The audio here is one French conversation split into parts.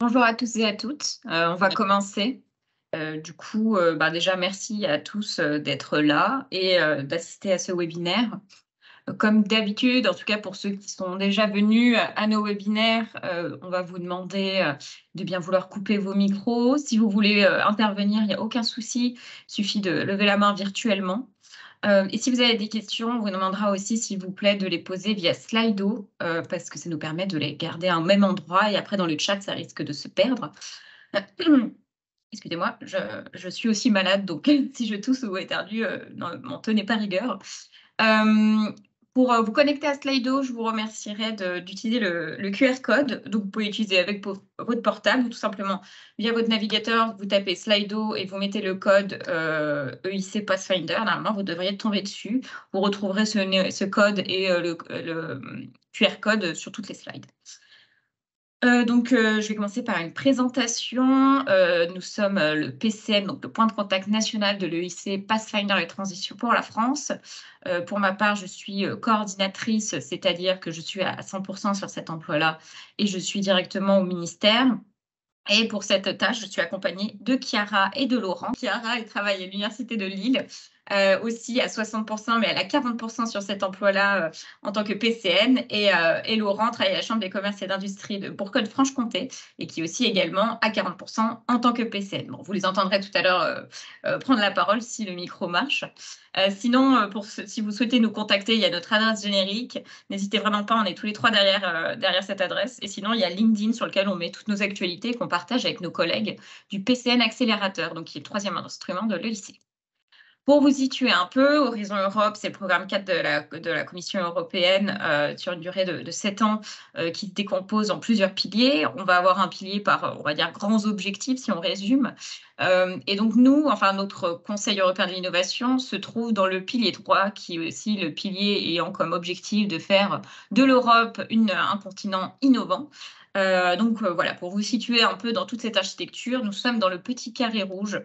Bonjour à tous et à toutes. On va commencer. Déjà merci à tous, d'être là et d'assister à ce webinaire. Comme d'habitude, en tout cas pour ceux qui sont déjà venus à nos webinaires, on va vous demander, de bien vouloir couper vos micros. Si vous voulez, intervenir, il n'y a aucun souci, il suffit de lever la main virtuellement. Et si vous avez des questions, on vous demandera aussi, s'il vous plaît, de les poser via Slido, parce que ça nous permet de les garder à un même endroit et après dans le chat, ça risque de se perdre. Excusez-moi, je suis aussi malade, donc si je tousse ou éternue, m'en tenez pas rigueur. Hem, pour, vous connecter à Slido, je vous remercierais d'utiliser le QR code. Donc vous pouvez l'utiliser avec votre portable ou tout simplement via votre navigateur, vous tapez Slido et vous mettez le code, EIC Pathfinder. Normalement, vous devriez tomber dessus. Vous retrouverez ce code et QR code sur toutes les slides. Je vais commencer par une présentation. Nous sommes, le PCN, donc le point de contact national de l'EIC Pathfinder et Transition pour la France. Pour ma part, je suis, coordinatrice, c'est-à-dire que je suis à 100 sur cet emploi-là et je suis directement au ministère. Et pour cette tâche, je suis accompagnée de Chiara et de Laurent. Chiara, elle travaille à l'université de Lille, aussi à 60 mais elle a 40 sur cet emploi-là, en tant que PCN et Laurent travaille à la chambre des commerces et d'industrie de Bourgogne-Franche-Comté et qui est aussi également à 40 en tant que PCN. Bon, vous les entendrez tout à l'heure, prendre la parole si le micro marche. Sinon, si vous souhaitez nous contacter, il y a notre adresse générique. N'hésitez vraiment pas, on est tous les 3 derrière cette adresse et sinon il y a LinkedIn sur lequel on met toutes nos actualités qu'on partage avec nos collègues du PCN Accélérateur, donc qui est le 3e instrument de l'EIC. Pour vous situer un peu, Horizon Europe, c'est le programme 4 de la Commission européenne, sur une durée de 7 ans, qui se décompose en plusieurs piliers. On va avoir un pilier par, on va dire, grands objectifs, si on résume. Et donc nous, enfin notre Conseil européen de l'innovation se trouve dans le pilier 3, qui est aussi le pilier ayant comme objectif de faire de l'Europe un continent innovant. Voilà, pour vous situer un peu dans toute cette architecture, nous sommes dans le petit carré rouge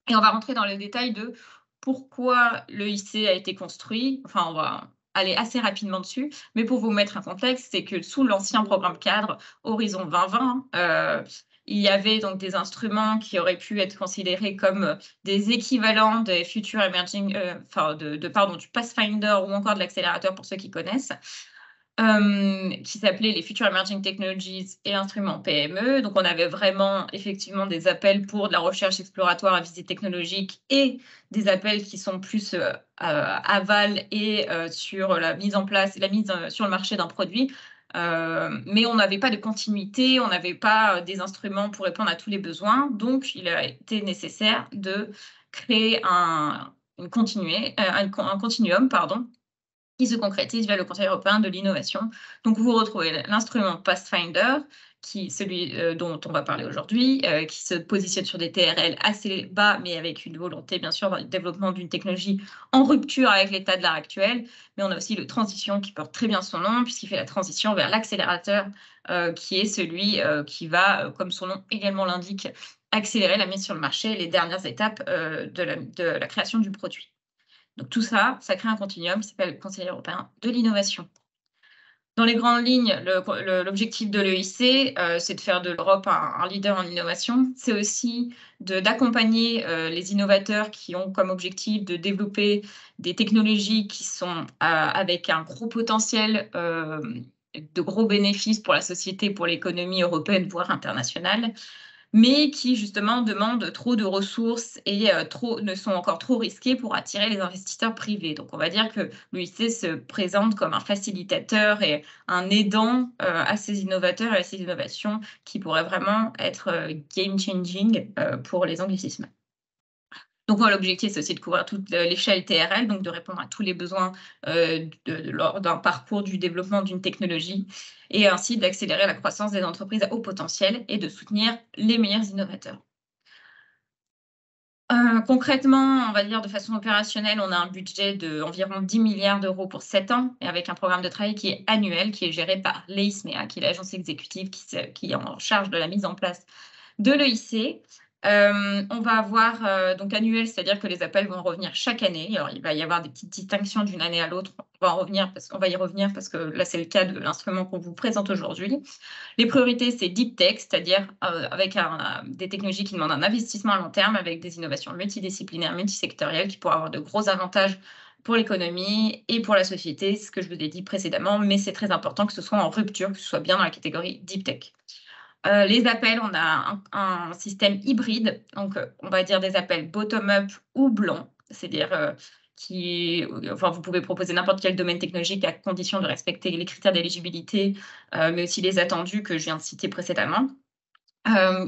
et on va rentrer dans le détail de pourquoi l'EIC a été construit. Enfin, on va aller assez rapidement dessus, mais pour vous mettre un contexte, c'est que sous l'ancien programme cadre Horizon 2020, il y avait donc des instruments qui auraient pu être considérés comme des équivalents des Future Emerging, du Pathfinder ou encore de l'accélérateur pour ceux qui connaissent, qui s'appelaient les Future Emerging Technologies et instruments PME. Donc, on avait vraiment effectivement des appels pour de la recherche exploratoire à visée technologique et des appels qui sont plus aval et sur la mise en place, la mise sur le marché d'un produit. Mais on n'avait pas de continuité, on n'avait pas des instruments pour répondre à tous les besoins. Donc, il a été nécessaire de créer un continuum, qui se concrétise via le Conseil européen de l'innovation. Donc, vous retrouvez l'instrument Pathfinder, celui dont on va parler aujourd'hui, qui se positionne sur des TRL assez bas, mais avec une volonté, bien sûr, dans le développement d'une technologie en rupture avec l'état de l'art actuel. Mais on a aussi le Transition qui porte très bien son nom, puisqu'il fait la transition vers l'accélérateur, qui est celui qui va, comme son nom également l'indique, accélérer la mise sur le marché et les dernières étapes de la création du produit. Donc tout ça, ça crée un continuum qui s'appelle le Conseil européen de l'innovation. Dans les grandes lignes, l'objectif de l'EIC, c'est de faire de l'Europe un leader en innovation. C'est aussi d'accompagner les innovateurs qui ont comme objectif de développer des technologies qui sont avec un gros potentiel, de gros bénéfices pour la société, pour l'économie européenne, voire internationale, mais qui justement demandent trop de ressources et ne sont encore trop risqués pour attirer les investisseurs privés. Donc on va dire que l'UIC se présente comme un facilitateur et un aidant à ces innovateurs et à ces innovations qui pourraient vraiment être game changing pour les anglicismes. Donc voilà, l'objectif, c'est aussi de couvrir toute l'échelle TRL, donc de répondre à tous les besoins lors d'un parcours du développement d'une technologie et ainsi d'accélérer la croissance des entreprises à haut potentiel et de soutenir les meilleurs innovateurs. Concrètement, on va dire de façon opérationnelle, on a un budget d'environ 10 milliards d'euros pour 7 ans et avec un programme de travail qui est annuel, qui est géré par l'EISMEA, qui est l'agence exécutive qui est en charge de la mise en place de l'EIC. On va avoir donc annuel, c'est-à-dire que les appels vont revenir chaque année. Alors, il va y avoir des petites distinctions d'une année à l'autre. On va y revenir parce que là, c'est le cas de l'instrument qu'on vous présente aujourd'hui. Les priorités, c'est deep tech, c'est-à-dire avec des technologies qui demandent un investissement à long terme, avec des innovations multidisciplinaires, multisectorielles, qui pourraient avoir de gros avantages pour l'économie et pour la société, ce que je vous ai dit précédemment, mais c'est très important que ce soit en rupture, que ce soit bien dans la catégorie deep tech. Les appels, on a un système hybride, donc on va dire des appels bottom-up ou blancs, c'est-à-dire vous pouvez proposer n'importe quel domaine technologique à condition de respecter les critères d'éligibilité, mais aussi les attendus que je viens de citer précédemment,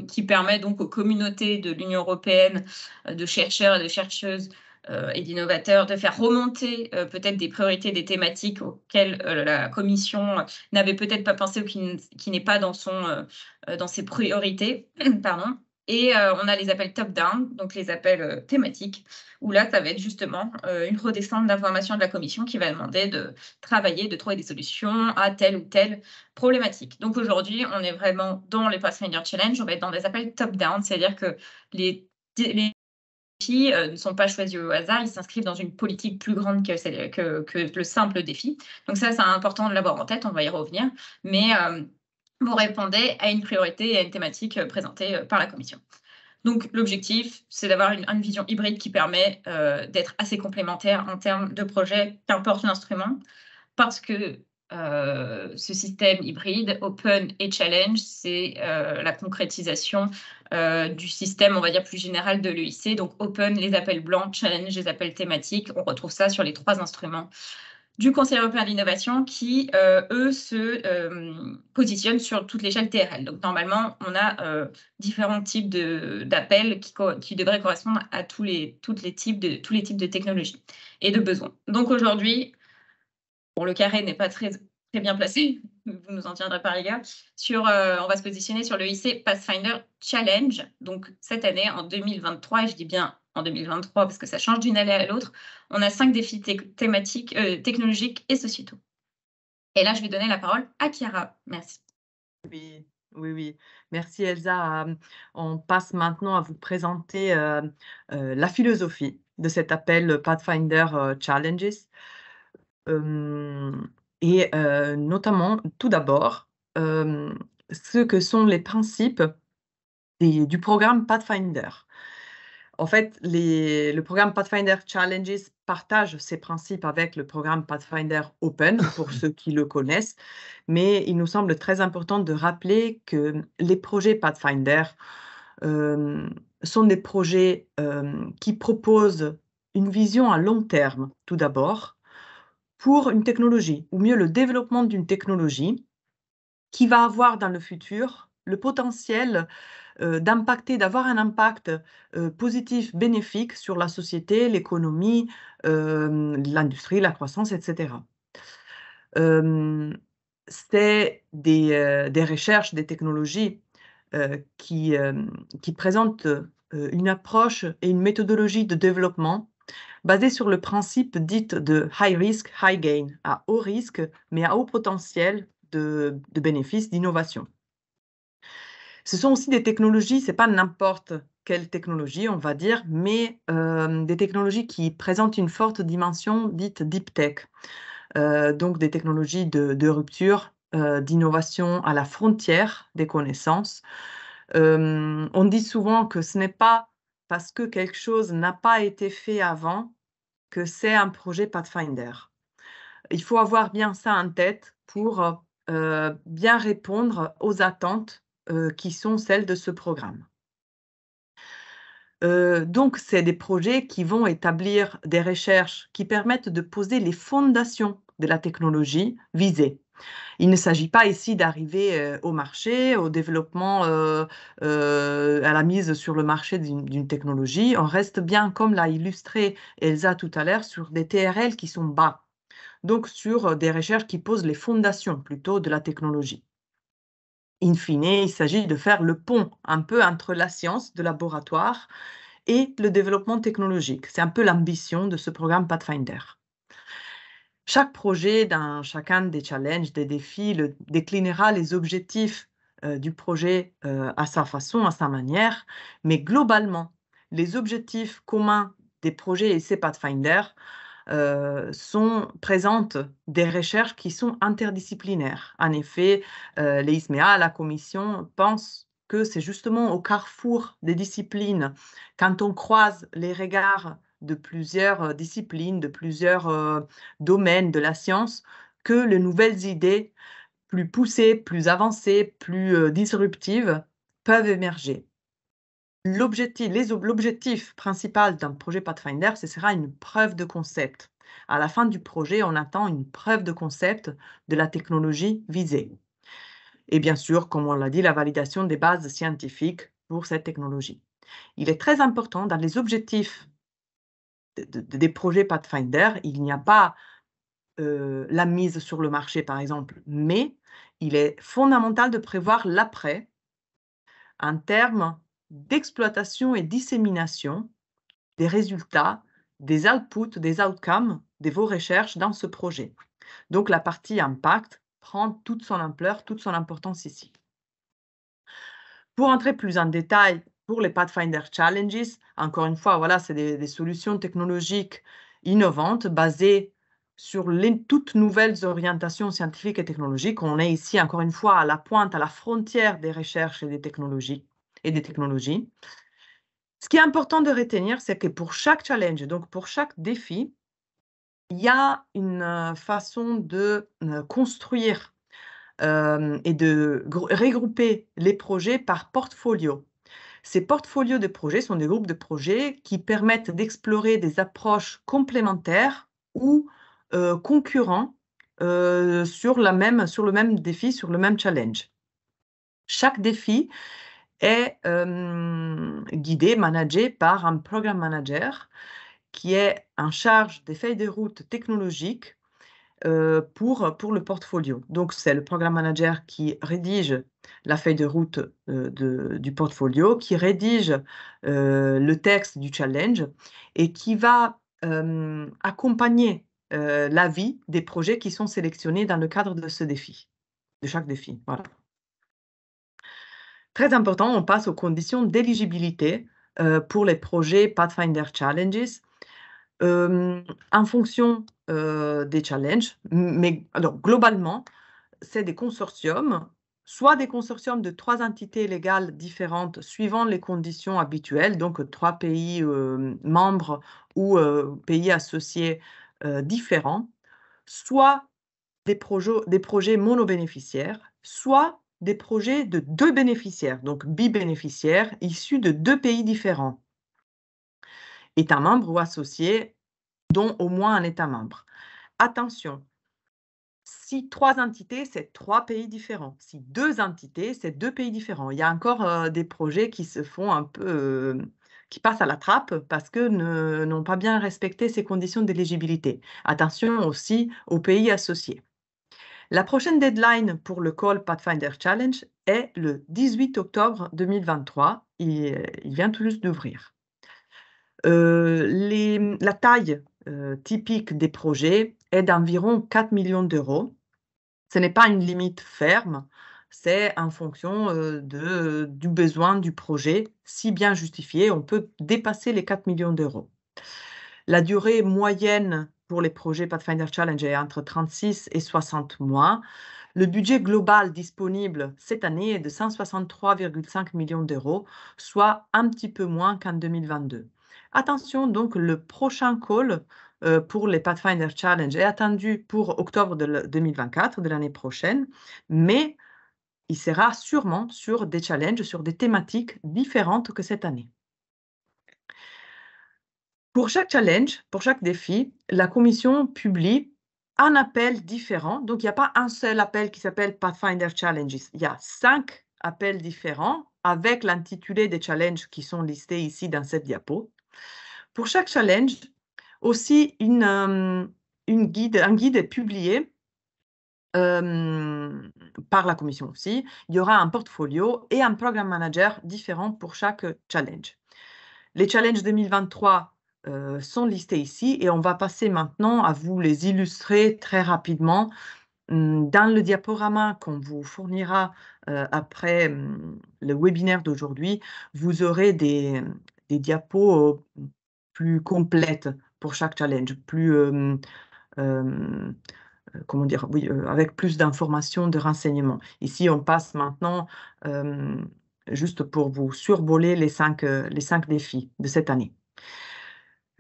qui permet donc aux communautés de l'Union européenne, de chercheurs et de chercheuses, et d'innovateurs, de faire remonter, peut-être des priorités, des thématiques auxquelles, la commission n'avait peut-être pas pensé ou qui n'est pas dans ses priorités, pardon. Et on a les appels top-down, donc les appels, thématiques, où là, ça va être justement, une redescente d'informations de la commission qui va demander de travailler, de trouver des solutions à telle ou telle problématique. Donc aujourd'hui, on est vraiment dans les Pathfinder Challenge, on va être dans des appels top-down, c'est-à-dire que les défis ne sont pas choisis au hasard, ils s'inscrivent dans une politique plus grande que le simple défi. Donc ça, c'est important de l'avoir en tête, on va y revenir. Mais vous répondez à une priorité et à une thématique présentée par la commission. Donc l'objectif, c'est d'avoir une vision hybride qui permet d'être assez complémentaire en termes de projet, qu'importe l'instrument, parce que ce système hybride, open et challenge, c'est la concrétisation du système, on va dire, plus général de l'EIC. Donc open, les appels blancs, challenge, les appels thématiques. On retrouve ça sur les 3 instruments du Conseil européen de l'innovation qui, eux, se positionnent sur toute l'échelle TRL. Donc normalement, on a différents types d'appels qui devraient correspondre à tous les types de technologies et de besoins. Donc aujourd'hui, bon, le carré n'est pas très bien placé, vous nous en tiendrez par égard. On va se positionner sur le IC Pathfinder Challenge. Donc cette année, en 2023, et je dis bien en 2023 parce que ça change d'une année à l'autre, on a 5 défis thématiques, technologiques et sociétaux. Et là, je vais donner la parole à Chiara. Merci. Oui, oui, oui. Merci Elsa. On passe maintenant à vous présenter la philosophie de cet appel Pathfinder Challenges. Et notamment, tout d'abord, ce que sont les principes du programme Pathfinder. En fait, le programme Pathfinder Challenges partage ses principes avec le programme Pathfinder Open, pour ceux qui le connaissent, mais il nous semble très important de rappeler que les projets Pathfinder sont des projets qui proposent une vision à long terme, tout d'abord, pour une technologie, ou mieux le développement d'une technologie qui va avoir dans le futur le potentiel d'avoir un impact positif, bénéfique sur la société, l'économie, l'industrie, la croissance, etc. C'est des recherches, des technologies qui présentent une approche et une méthodologie de développement basée sur le principe dit de high risk, high gain, à haut risque, mais à haut potentiel de bénéfices, d'innovation. Ce sont aussi des technologies, c'est pas n'importe quelle technologie, on va dire, mais des technologies qui présentent une forte dimension dite deep tech. Donc des technologies de rupture, d'innovation à la frontière des connaissances. On dit souvent que ce n'est pas parce que quelque chose n'a pas été fait avant que c'est un projet Pathfinder. Il faut avoir bien ça en tête pour bien répondre aux attentes qui sont celles de ce programme. Donc c'est des projets qui vont établir des recherches qui permettent de poser les fondations de la technologie visée. Il ne s'agit pas ici d'arriver au marché, au développement, à la mise sur le marché d'une technologie. On reste bien, comme l'a illustré Elsa tout à l'heure, sur des TRL qui sont bas, donc sur des recherches qui posent les fondations plutôt de la technologie. In fine, il s'agit de faire le pont un peu entre la science de laboratoire et le développement technologique. C'est un peu l'ambition de ce programme Pathfinder. Chaque projet dans chacun des challenges, des défis, déclinera les objectifs du projet à sa façon, à sa manière, mais globalement, les objectifs communs des projets essais Pathfinder présentent des recherches qui sont interdisciplinaires. En effet, les ISMEA, la Commission, pensent que c'est justement au carrefour des disciplines, quand on croise les regards de plusieurs disciplines, de plusieurs domaines de la science, que les nouvelles idées plus poussées, plus avancées, plus disruptives peuvent émerger. L'objectif principal d'un projet Pathfinder, ce sera une preuve de concept. À la fin du projet, on attend une preuve de concept de la technologie visée. Et bien sûr, comme on l'a dit, la validation des bases scientifiques pour cette technologie. Il est très important dans les objectifs des projets Pathfinder, il n'y a pas la mise sur le marché, par exemple, mais il est fondamental de prévoir l'après en termes d'exploitation et dissémination des résultats, des outputs, des outcomes de vos recherches dans ce projet. Donc, la partie impact prend toute son ampleur, toute son importance ici. Pour entrer plus en détail, pour les Pathfinder Challenges, encore une fois, voilà, c'est des solutions technologiques innovantes basées sur les toutes nouvelles orientations scientifiques et technologiques. On est ici, encore une fois, à la pointe, à la frontière des recherches et des technologies. Ce qui est important de retenir, c'est que pour chaque challenge, donc pour chaque défi, il y a une façon de construire et de regrouper les projets par portfolio. Ces portfolios de projets sont des groupes de projets qui permettent d'explorer des approches complémentaires ou concurrents sur le même défi, sur le même challenge. Chaque défi est guidé, managé par un programme manager qui est en charge des feuilles de route technologiques pour le portfolio. Donc, c'est le programme manager qui rédige la feuille de route du portfolio, qui rédige le texte du challenge et qui va accompagner l'avis des projets qui sont sélectionnés dans le cadre de ce défi, de chaque défi. Voilà. Très important, on passe aux conditions d'éligibilité pour les projets Pathfinder Challenges. En fonction des challenges, mais alors globalement, c'est des consortiums, soit des consortiums de 3 entités légales différentes suivant les conditions habituelles, donc 3 pays membres ou pays associés différents, soit des projets monobénéficiaires, soit des projets de 2 bénéficiaires, donc bibénéficiaires, issus de 2 pays différents. États membres ou associés, dont au moins un État membre. Attention, si 3 entités, c'est 3 pays différents. Si 2 entités, c'est 2 pays différents. Il y a encore des projets qui se font un peu, qui passent à la trappe parce que n'ont pas bien respecté ces conditions d'éligibilité. Attention aussi aux pays associés. La prochaine deadline pour le Call Pathfinder Challenge est le 18 octobre 2023. Il vient tout juste d'ouvrir. La taille typique des projets est d'environ 4 millions d'euros. Ce n'est pas une limite ferme, c'est en fonction du besoin du projet. Si bien justifié, on peut dépasser les 4 millions d'euros. La durée moyenne pour les projets Pathfinder Challenge est entre 36 et 60 mois. Le budget global disponible cette année est de 163,5 millions d'euros, soit un petit peu moins qu'en 2022. Attention donc, le prochain call pour les Pathfinder Challenge est attendu pour octobre 2024, de l'année prochaine, mais il sera sûrement sur des challenges, sur des thématiques différentes que cette année. Pour chaque challenge, pour chaque défi, la commission publie un appel différent. Donc, il n'y a pas un seul appel qui s'appelle Pathfinder Challenges. Il y a 5 appels différents avec l'intitulé des challenges qui sont listés ici dans cette diapo. Pour chaque challenge, aussi un guide est publié par la commission aussi. Il y aura un portfolio et un programme manager différent pour chaque challenge. Les challenges 2023 sont listés ici et on va passer maintenant à vous les illustrer très rapidement dans le diaporama qu'on vous fournira après le webinaire d'aujourd'hui, vous aurez des diapos plus complètes pour chaque challenge, plus, comment dire, oui, avec plus d'informations, de renseignements. Ici, on passe maintenant juste pour vous survoler les 5 défis de cette année.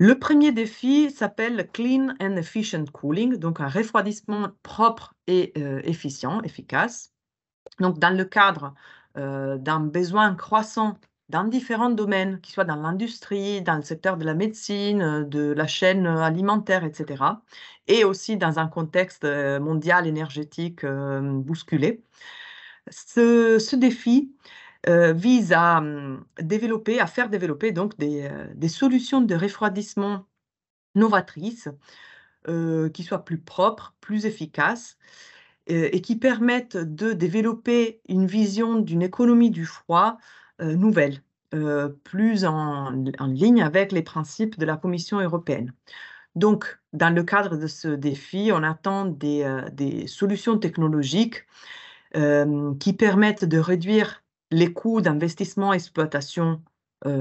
Le premier défi s'appelle Clean and Efficient Cooling, donc un refroidissement propre et efficace. Donc, dans le cadre d'un besoin croissant dans différents domaines, qu'ils soient dans l'industrie, dans le secteur de la médecine, de la chaîne alimentaire, etc., et aussi dans un contexte mondial énergétique bousculé. Ce défi vise à faire développer donc des solutions de refroidissement novatrices qui soient plus propres, plus efficaces et qui permettent de développer une vision d'une économie du froid nouvelle, plus en ligne avec les principes de la Commission européenne. Donc, dans le cadre de ce défi, on attend des solutions technologiques qui permettent de réduire les coûts d'investissement et exploitation dans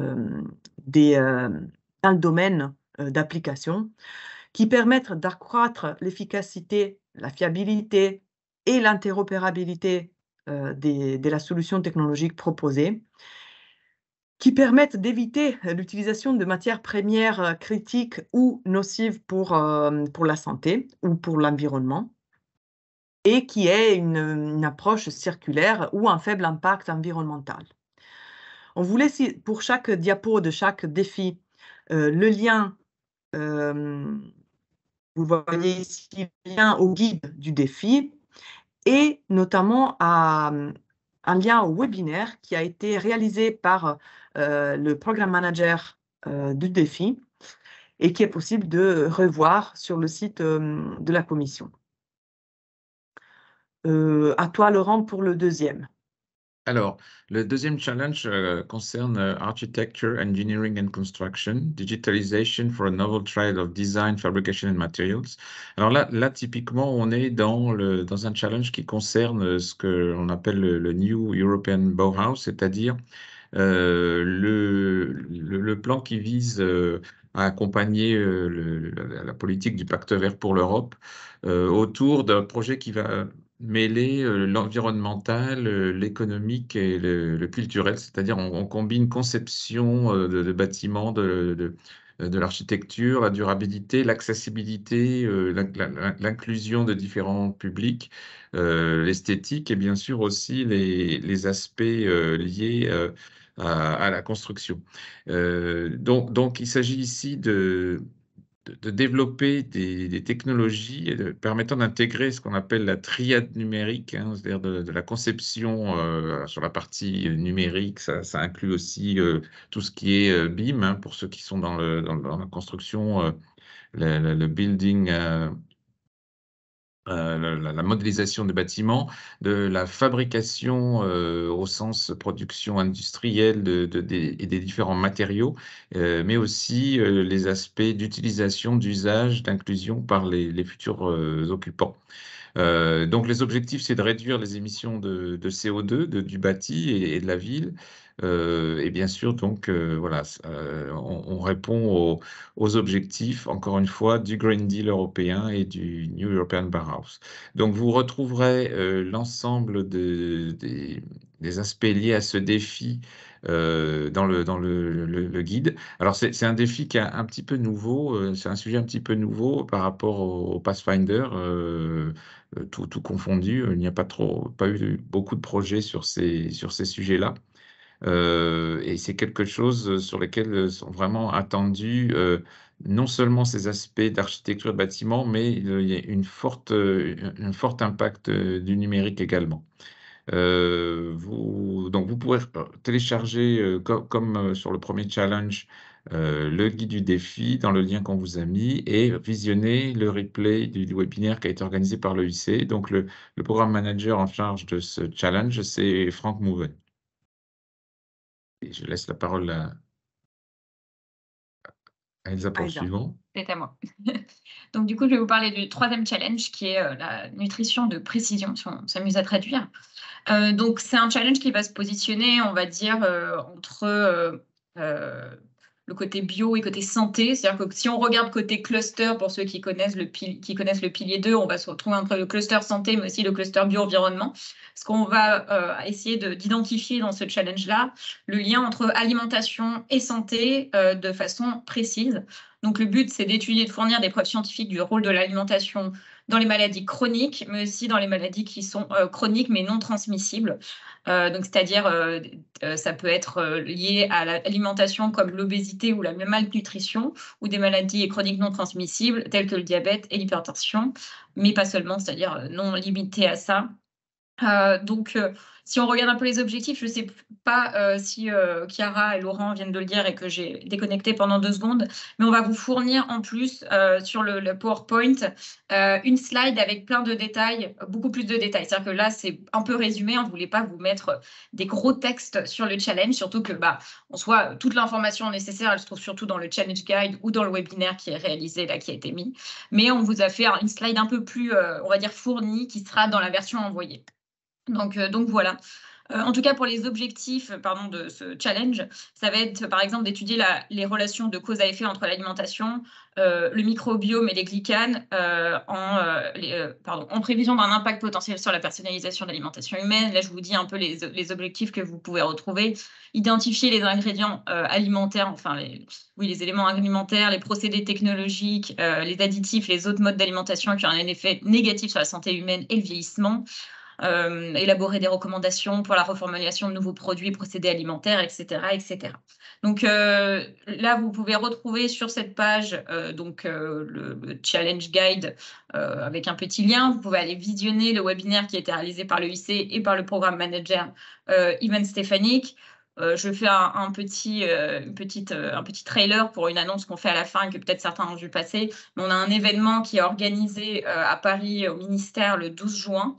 le domaine d'application, qui permettent d'accroître l'efficacité, la fiabilité et l'interopérabilité de la solution technologique proposée, qui permettent d'éviter l'utilisation de matières premières critiques ou nocives pour la santé ou pour l'environnement, et qui est une approche circulaire ou un faible impact environnemental. On vous laisse pour chaque diapo de chaque défi le lien, vous voyez ici le lien au guide du défi et notamment un lien au webinaire qui a été réalisé par le programme manager du défi et qui est possible de revoir sur le site de la commission. À toi, Laurent, pour le deuxième. Alors, le deuxième challenge concerne Architecture, Engineering and Construction, Digitalization for a Novel Trial of Design, Fabrication and Materials. Alors là typiquement, on est dans un challenge qui concerne ce que l'on appelle le New European Bauhaus, c'est-à-dire le plan qui vise à accompagner la politique du Pacte vert pour l'Europe autour d'un projet qui va mêler l'environnemental, l'économique et le culturel, c'est-à-dire on combine conception de bâtiments, de l'architecture, la durabilité, l'accessibilité, l'inclusion de différents publics, l'esthétique et bien sûr aussi les aspects liés à la construction. Donc, il s'agit ici de développer des technologies permettant d'intégrer ce qu'on appelle la triade numérique, hein, c'est-à-dire de la conception sur la partie numérique. Ça inclut aussi tout ce qui est BIM, hein, pour ceux qui sont dans la construction, le building. La modélisation de bâtiments, de la fabrication au sens production industrielle et des différents matériaux, mais aussi les aspects d'utilisation, d'usage, d'inclusion par les futurs occupants. Donc les objectifs, c'est de réduire les émissions de CO2 du bâti et de la ville. Et bien sûr, donc voilà, on répond aux objectifs, encore une fois, du Green Deal européen et du New European Bauhaus. Donc vous retrouverez l'ensemble des aspects liés à ce défi dans le guide. Alors c'est un défi qui est un petit peu nouveau, c'est un sujet un petit peu nouveau par rapport au Pathfinder. Tout confondu, il n'y a pas eu beaucoup de projets sur ces sujets-là. Et c'est quelque chose sur lequel sont vraiment attendus non seulement ces aspects d'architecture de bâtiment, mais il y a un fort impact du numérique également. Donc vous pourrez télécharger, comme sur le premier challenge, le guide du défi dans le lien qu'on vous a mis et visionner le replay du webinaire qui a été organisé par l'EIC. Donc le programme manager en charge de ce challenge, c'est Franck Mouvet. Et je laisse la parole à Elsa, Aïda. poursuivons. C'est à moi. Donc, du coup, je vais vous parler du troisième challenge qui est la nutrition de précision, si on s'amuse à traduire. Donc, c'est un challenge qui va se positionner, on va dire, entre le côté bio et côté santé. C'est-à-dire que si on regarde côté cluster, pour ceux qui connaissent le pilier 2, on va se retrouver entre le cluster santé, mais aussi le cluster bio-environnement. Ce qu'on va essayer d'identifier dans ce challenge-là, le lien entre alimentation et santé de façon précise. Donc, le but, c'est d'étudier et de fournir des preuves scientifiques du rôle de l'alimentation dans les maladies chroniques, mais aussi dans les maladies qui sont chroniques mais non transmissibles. Donc, c'est-à-dire, ça peut être lié à l'alimentation comme l'obésité ou la malnutrition, ou des maladies chroniques non transmissibles telles que le diabète et l'hypertension, mais pas seulement, c'est-à-dire non limité à ça. Donc, si on regarde un peu les objectifs, je ne sais pas si Chiara et Laurent viennent de le dire et que j'ai déconnecté pendant 2 secondes, mais on va vous fournir en plus sur le PowerPoint une slide avec plein de détails, beaucoup plus de détails. C'est-à-dire que là, c'est un peu résumé, on ne voulait pas vous mettre des gros textes sur le challenge, surtout que en soit, toute l'information nécessaire, elle se trouve surtout dans le challenge guide ou dans le webinaire qui est réalisé, là, qui a été mis. Mais on vous a fait une slide un peu plus, on va dire, fournie, qui sera dans la version envoyée. Donc voilà. En tout cas, pour les objectifs de ce challenge, ça va être par exemple d'étudier les relations de cause à effet entre l'alimentation, le microbiome et les glycanes en prévision d'un impact potentiel sur la personnalisation de l'alimentation humaine. Là, je vous dis un peu les objectifs que vous pouvez retrouver. Identifier les ingrédients alimentaires, les éléments alimentaires, les procédés technologiques, les additifs, les autres modes d'alimentation qui ont un effet négatif sur la santé humaine et le vieillissement. Élaborer des recommandations pour la reformulation de nouveaux produits et procédés alimentaires, etc. etc. Donc là, vous pouvez retrouver sur cette page le challenge guide avec un petit lien. Vous pouvez aller visionner le webinaire qui a été réalisé par le IC et par le programme manager Ivan Stefanik. Je fais un petit trailer pour une annonce qu'on fait à la fin et que peut-être certains ont vu passer. Mais on a un événement qui est organisé à Paris au ministère le 12 juin.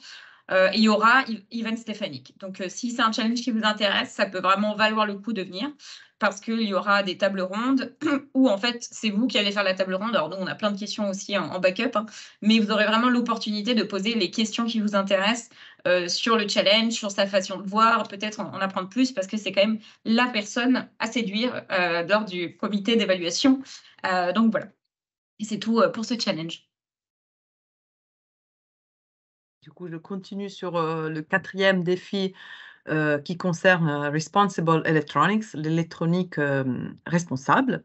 Et il y aura Ivan Stefanik. Donc, si c'est un challenge qui vous intéresse, ça peut vraiment valoir le coup de venir parce qu'il y aura des tables rondes où, en fait, c'est vous qui allez faire la table ronde. Alors, nous, on a plein de questions aussi en backup, mais vous aurez vraiment l'opportunité de poser les questions qui vous intéressent sur le challenge, sur sa façon de voir, peut-être en apprendre plus parce que c'est quand même la personne à séduire lors du comité d'évaluation. Donc, voilà. Et c'est tout pour ce challenge. Du coup, je continue sur le 4e défi qui concerne Responsible Electronics, l'électronique responsable.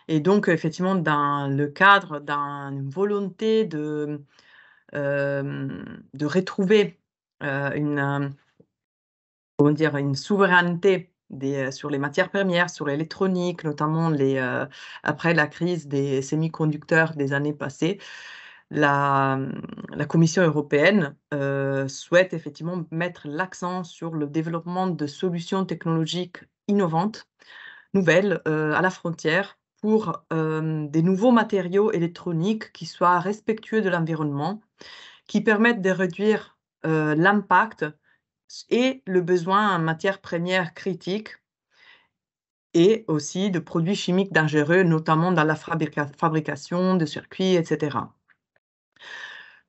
Et donc, effectivement, dans le cadre d'une volonté de retrouver une souveraineté sur les matières premières, sur l'électronique, notamment après la crise des semi-conducteurs des années passées, la Commission européenne souhaite effectivement mettre l'accent sur le développement de solutions technologiques innovantes, nouvelles, à la frontière pour des nouveaux matériaux électroniques qui soient respectueux de l'environnement, qui permettent de réduire l'impact et le besoin en matières premières critiques et aussi de produits chimiques dangereux, notamment dans la fabrication de circuits, etc.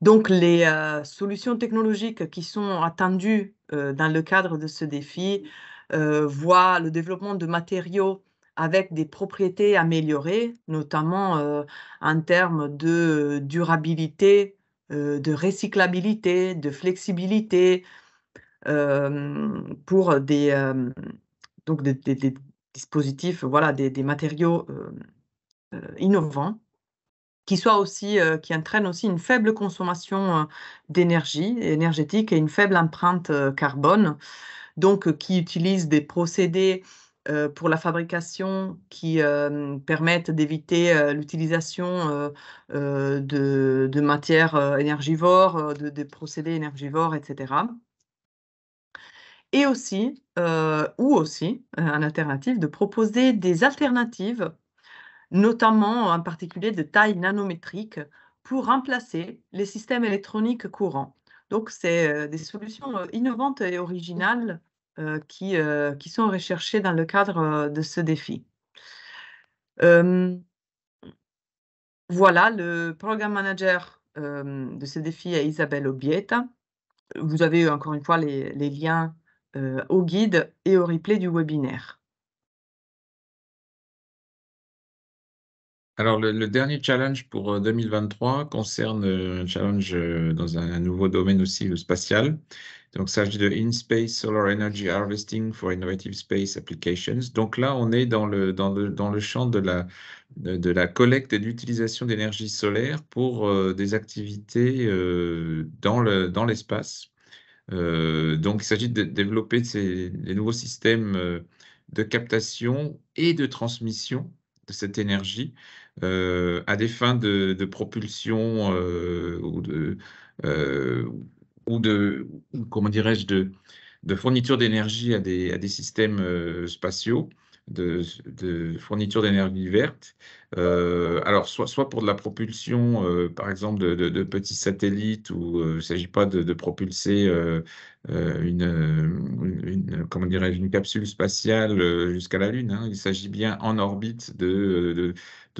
Donc les solutions technologiques qui sont attendues dans le cadre de ce défi voient le développement de matériaux avec des propriétés améliorées, notamment en termes de durabilité, de recyclabilité, de flexibilité, pour des dispositifs, voilà, des matériaux innovants. Qui entraînent aussi une faible consommation d'énergie énergétique et une faible empreinte carbone, donc qui utilisent des procédés pour la fabrication qui permettent d'éviter l'utilisation de matières énergivores, de procédés énergivores, etc. Et aussi, en alternative, de proposer des alternatives, notamment en particulier de taille nanométrique, pour remplacer les systèmes électroniques courants. Donc c'est des solutions innovantes et originales qui sont recherchées dans le cadre de ce défi. Voilà, le programme manager de ce défi est Isabelle Obieta. Vous avez encore une fois les liens au guide et au replay du webinaire. Alors, le dernier challenge pour 2023 concerne un challenge dans un nouveau domaine aussi, le spatial. Donc, il s'agit de In-Space Solar Energy Harvesting for Innovative Space Applications. Donc là, on est dans le champ de la collecte et de l'utilisation d'énergie solaire pour des activités dans l'espace. Donc, il s'agit de développer les nouveaux systèmes de captation et de transmission de cette énergie à des fins de propulsion euh, ou comment dirais-je, de fourniture d'énergie à des systèmes spatiaux, de fourniture d'énergie verte. Alors, soit pour de la propulsion, par exemple, de petits satellites, où il ne s'agit pas de propulser comment dirais-je, une capsule spatiale jusqu'à la Lune, hein. Il s'agit bien en orbite de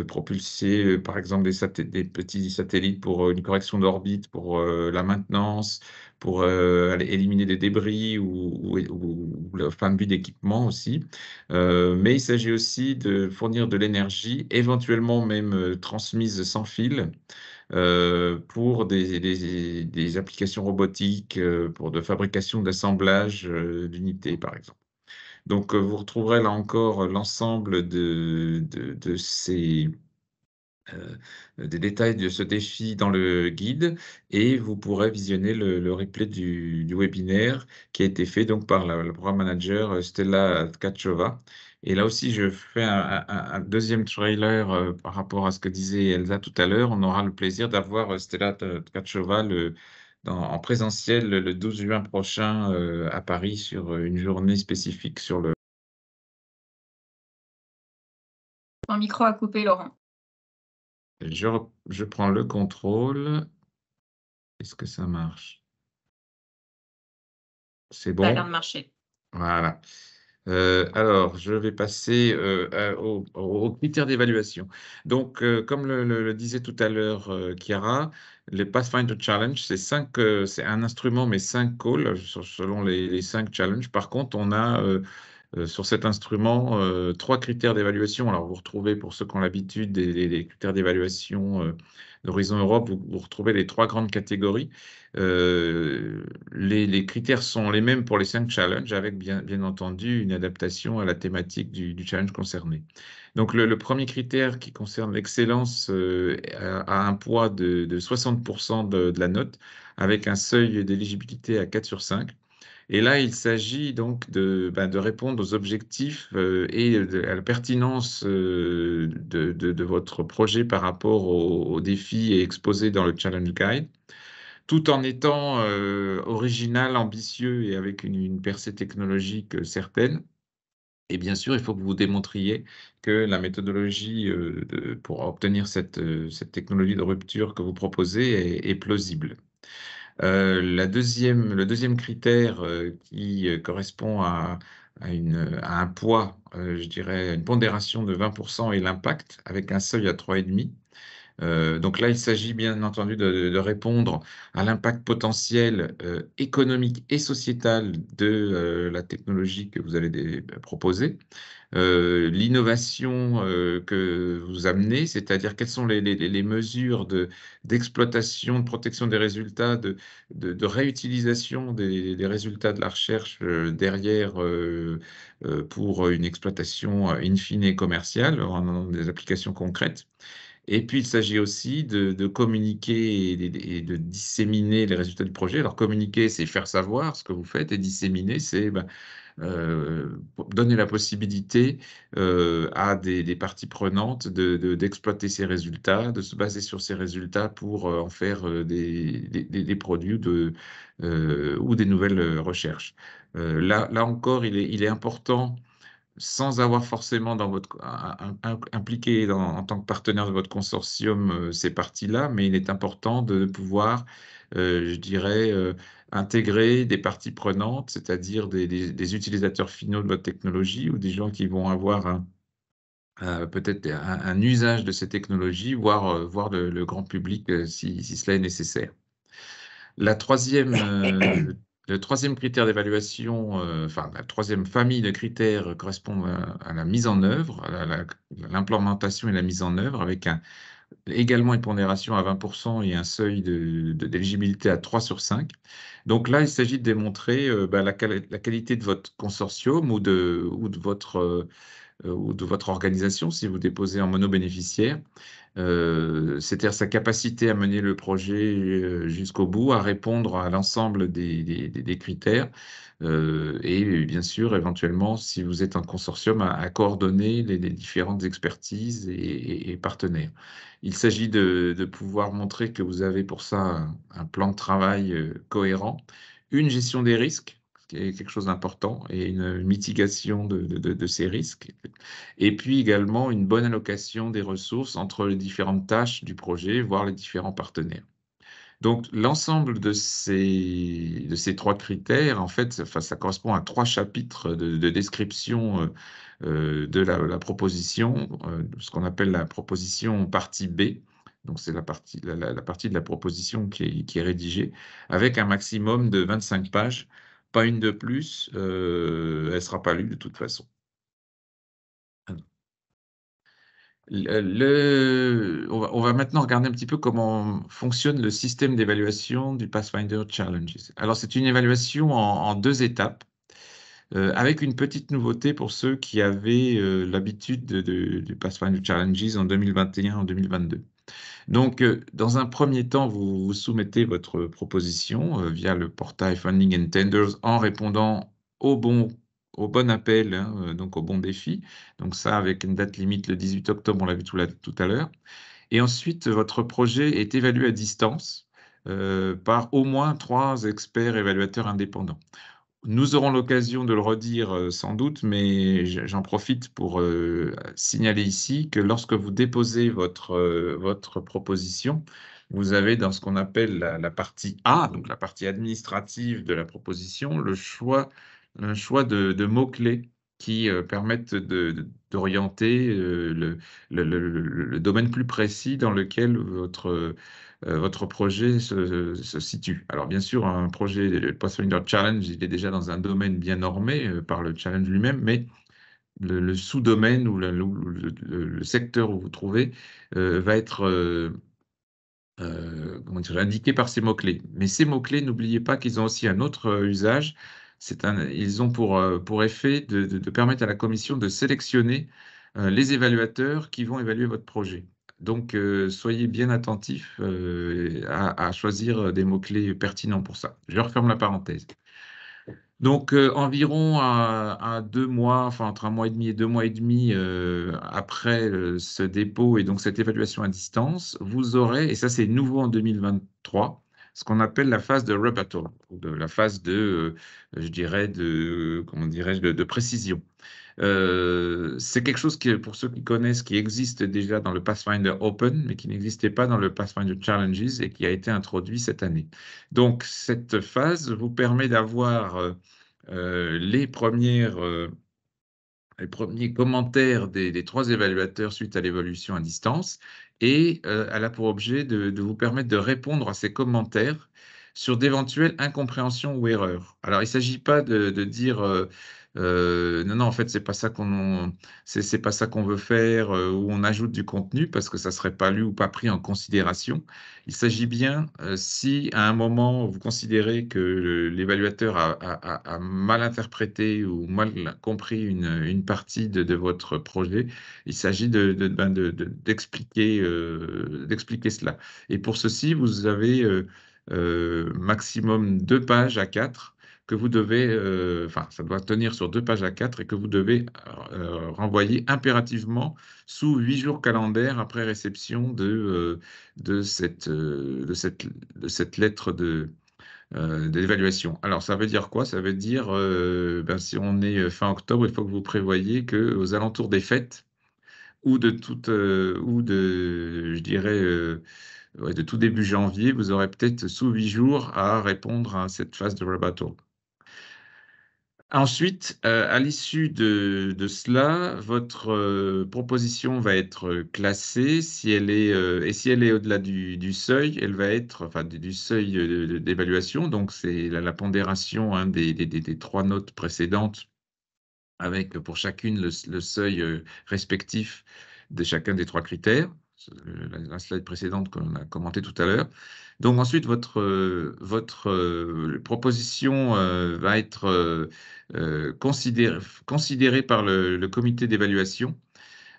propulser, par exemple, des petits satellites pour une correction d'orbite, pour la maintenance, pour éliminer des débris ou la fin de vie d'équipement aussi. Mais il s'agit aussi de fournir de l'énergie, éventuellement même transmise sans fil, pour des applications robotiques, pour de fabrication, d'assemblage d'unités, par exemple. Donc, vous retrouverez là encore l'ensemble de ces des détails de ce défi dans le guide, et vous pourrez visionner le replay du webinaire qui a été fait donc par le programme manager Stella Tkachova. Et là aussi, je fais un deuxième trailer par rapport à ce que disait Elsa tout à l'heure. On aura le plaisir d'avoir Stella Tkachova en présentiel le 12 juin prochain à Paris sur une journée spécifique sur le... Ton micro a coupé, Laurent. Je prends le contrôle. Est-ce que ça marche? C'est Ça a l'air bon? de marcher. Voilà. Alors, je vais passer aux critères d'évaluation. Donc, comme le disait tout à l'heure Chiara, le Pathfinder Challenge, c'est un instrument, mais 5 calls selon les 5 challenges. Par contre, on a sur cet instrument 3 critères d'évaluation. Alors, vous retrouvez, pour ceux qui ont l'habitude, des critères d'évaluation d'Horizon Europe, vous retrouvez les 3 grandes catégories. Les critères sont les mêmes pour les 5 challenges, avec bien entendu une adaptation à la thématique du challenge concerné. Donc, le premier critère, qui concerne l'excellence, a un poids de 60% de la note, avec un seuil d'éligibilité à 4 sur 5. Et là, il s'agit donc de répondre aux objectifs et à la pertinence de votre projet par rapport aux défis exposés dans le Challenge Guide, tout en étant original, ambitieux et avec une percée technologique certaine. Et bien sûr, il faut que vous démontriez que la méthodologie pour obtenir cette technologie de rupture que vous proposez est plausible. Le deuxième critère qui correspond à un poids, je dirais, une pondération de 20%, est l'impact, avec un seuil à 3,5. Donc là, il s'agit bien entendu de répondre à l'impact potentiel économique et sociétal de la technologie que vous allez proposer. L'innovation que vous amenez, c'est-à-dire quelles sont les mesures d'exploitation, de protection des résultats, de réutilisation des résultats de la recherche derrière pour une exploitation in fine commerciale, en des applications concrètes. Et puis, il s'agit aussi de communiquer et de disséminer les résultats du projet. Alors, communiquer, c'est faire savoir ce que vous faites, et disséminer, c'est donner la possibilité à des parties prenantes d'exploiter ces résultats, de se baser sur ces résultats pour en faire des produits ou des nouvelles recherches. Là encore, il est important, sans avoir forcément impliqué en tant que partenaire de votre consortium ces parties-là, mais il est important de pouvoir, je dirais, intégrer des parties prenantes, c'est-à-dire des utilisateurs finaux de votre technologie, ou des gens qui vont avoir peut-être un usage de ces technologies, voire le grand public si cela est nécessaire. Le troisième critère d'évaluation, enfin la troisième famille de critères correspond à la mise en œuvre, à l'implémentation et la mise en œuvre, avec également une pondération à 20% et un seuil d'éligibilité à 3 sur 5. Donc là, il s'agit de démontrer la qualité de votre consortium ou de votre organisation si vous déposez en monobénéficiaire, c'est-à-dire sa capacité à mener le projet jusqu'au bout, à répondre à l'ensemble des critères, et bien sûr, éventuellement, si vous êtes un consortium, à coordonner les différentes expertises et partenaires. Il s'agit de pouvoir montrer que vous avez pour ça un plan de travail cohérent, une gestion des risques, qui est quelque chose d'important, et une mitigation de ces risques. Et puis également une bonne allocation des ressources entre les différentes tâches du projet, voire les différents partenaires. Donc l'ensemble de ces 3 critères, en fait, enfin, ça correspond à 3 chapitres de description de la proposition, ce qu'on appelle la proposition partie B. Donc c'est la partie de la proposition qui est rédigée, avec un maximum de 25 pages, pas une de plus, elle ne sera pas lue de toute façon. On va maintenant regarder un petit peu comment fonctionne le système d'évaluation du Pathfinder Challenges. Alors, c'est une évaluation en 2 étapes, avec une petite nouveauté pour ceux qui avaient l'habitude du Pathfinder Challenges en 2021, en 2022. Donc, dans un premier temps, vous soumettez votre proposition via le portail Funding and Tenders en répondant au bon appel, hein, donc au bon défi. Donc ça, avec une date limite le 18 octobre, on l'a vu tout à l'heure. Et ensuite, votre projet est évalué à distance par au moins 3 experts évaluateurs indépendants. Nous aurons l'occasion de le redire sans doute, mais j'en profite pour signaler ici que lorsque vous déposez votre proposition, vous avez dans ce qu'on appelle la partie A, donc la partie administrative de la proposition, un choix de mots-clés qui permettent d'orienter le domaine plus précis dans lequel votre projet se situe. Alors bien sûr, un projet, le Pathfinder Challenge, il est déjà dans un domaine bien normé par le challenge lui-même, mais le sous-domaine ou le secteur où vous trouvez va être comment dire, indiqué par ces mots-clés. Mais ces mots-clés, n'oubliez pas qu'ils ont aussi un autre usage. Ils ont pour effet de permettre à la commission de sélectionner les évaluateurs qui vont évaluer votre projet. Donc, soyez bien attentifs à choisir des mots-clés pertinents pour ça. Je referme la parenthèse. Donc, environ à 2 mois, enfin entre 1 mois et demi et 2 mois et demi après ce dépôt et donc cette évaluation à distance, vous aurez, et ça c'est nouveau en 2023, ce qu'on appelle la phase de rebuttal, la phase je dirais, comment dirais-je, de précision. C'est quelque chose qui, pour ceux qui connaissent, qui existe déjà dans le Pathfinder Open, mais qui n'existait pas dans le Pathfinder Challenges et qui a été introduit cette année. Donc, cette phase vous permet d'avoir les premiers commentaires des 3 évaluateurs suite à l'évolution à distance, et elle a pour objet de vous permettre de répondre à ces commentaires sur d'éventuelles incompréhensions ou erreurs. Alors, il ne s'agit pas de dire non, non, en fait, c'est pas ça c'est pas ça qu'on veut faire, ou on ajoute du contenu parce que ça serait pas lu ou pas pris en considération. Il s'agit bien, si à un moment vous considérez que l'évaluateur a mal interprété ou mal compris une partie de votre projet, il s'agit d'expliquer cela. Et pour ceci, vous avez maximum 2 pages à 4 que vous devez, enfin, ça doit tenir sur 2 pages à 4 et que vous devez renvoyer impérativement sous 8 jours calendaires après réception de cette lettre d'évaluation. Alors, ça veut dire quoi? Ça veut dire, si on est fin octobre, il faut que vous prévoyiez qu'aux alentours des fêtes ou je dirais, ouais, de tout début janvier, vous aurez peut-être sous 8 jours à répondre à cette phase de rebuttal. Ensuite, à l'issue de cela, votre proposition va être classée. Si elle est, et si elle est au-delà du seuil, elle va être, enfin du seuil d'évaluation, donc c'est la pondération hein, des 3 notes précédentes, avec pour chacune le seuil respectif de chacun des 3 critères, la slide précédente qu'on a commenté tout à l'heure. Donc ensuite, votre proposition va être considérée par le comité d'évaluation,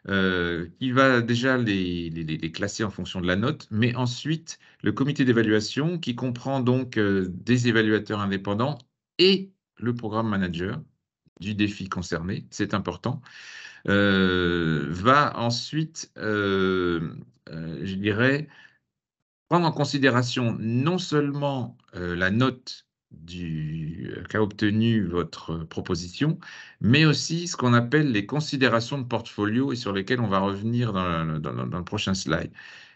qui va déjà les classer en fonction de la note, mais ensuite, le comité d'évaluation, qui comprend donc des évaluateurs indépendants et le programme manager du défi concerné, c'est important, va ensuite, je dirais, prendre en considération non seulement la note qu'a obtenue votre proposition, mais aussi ce qu'on appelle les considérations de portfolio et sur lesquelles on va revenir dans le prochain slide.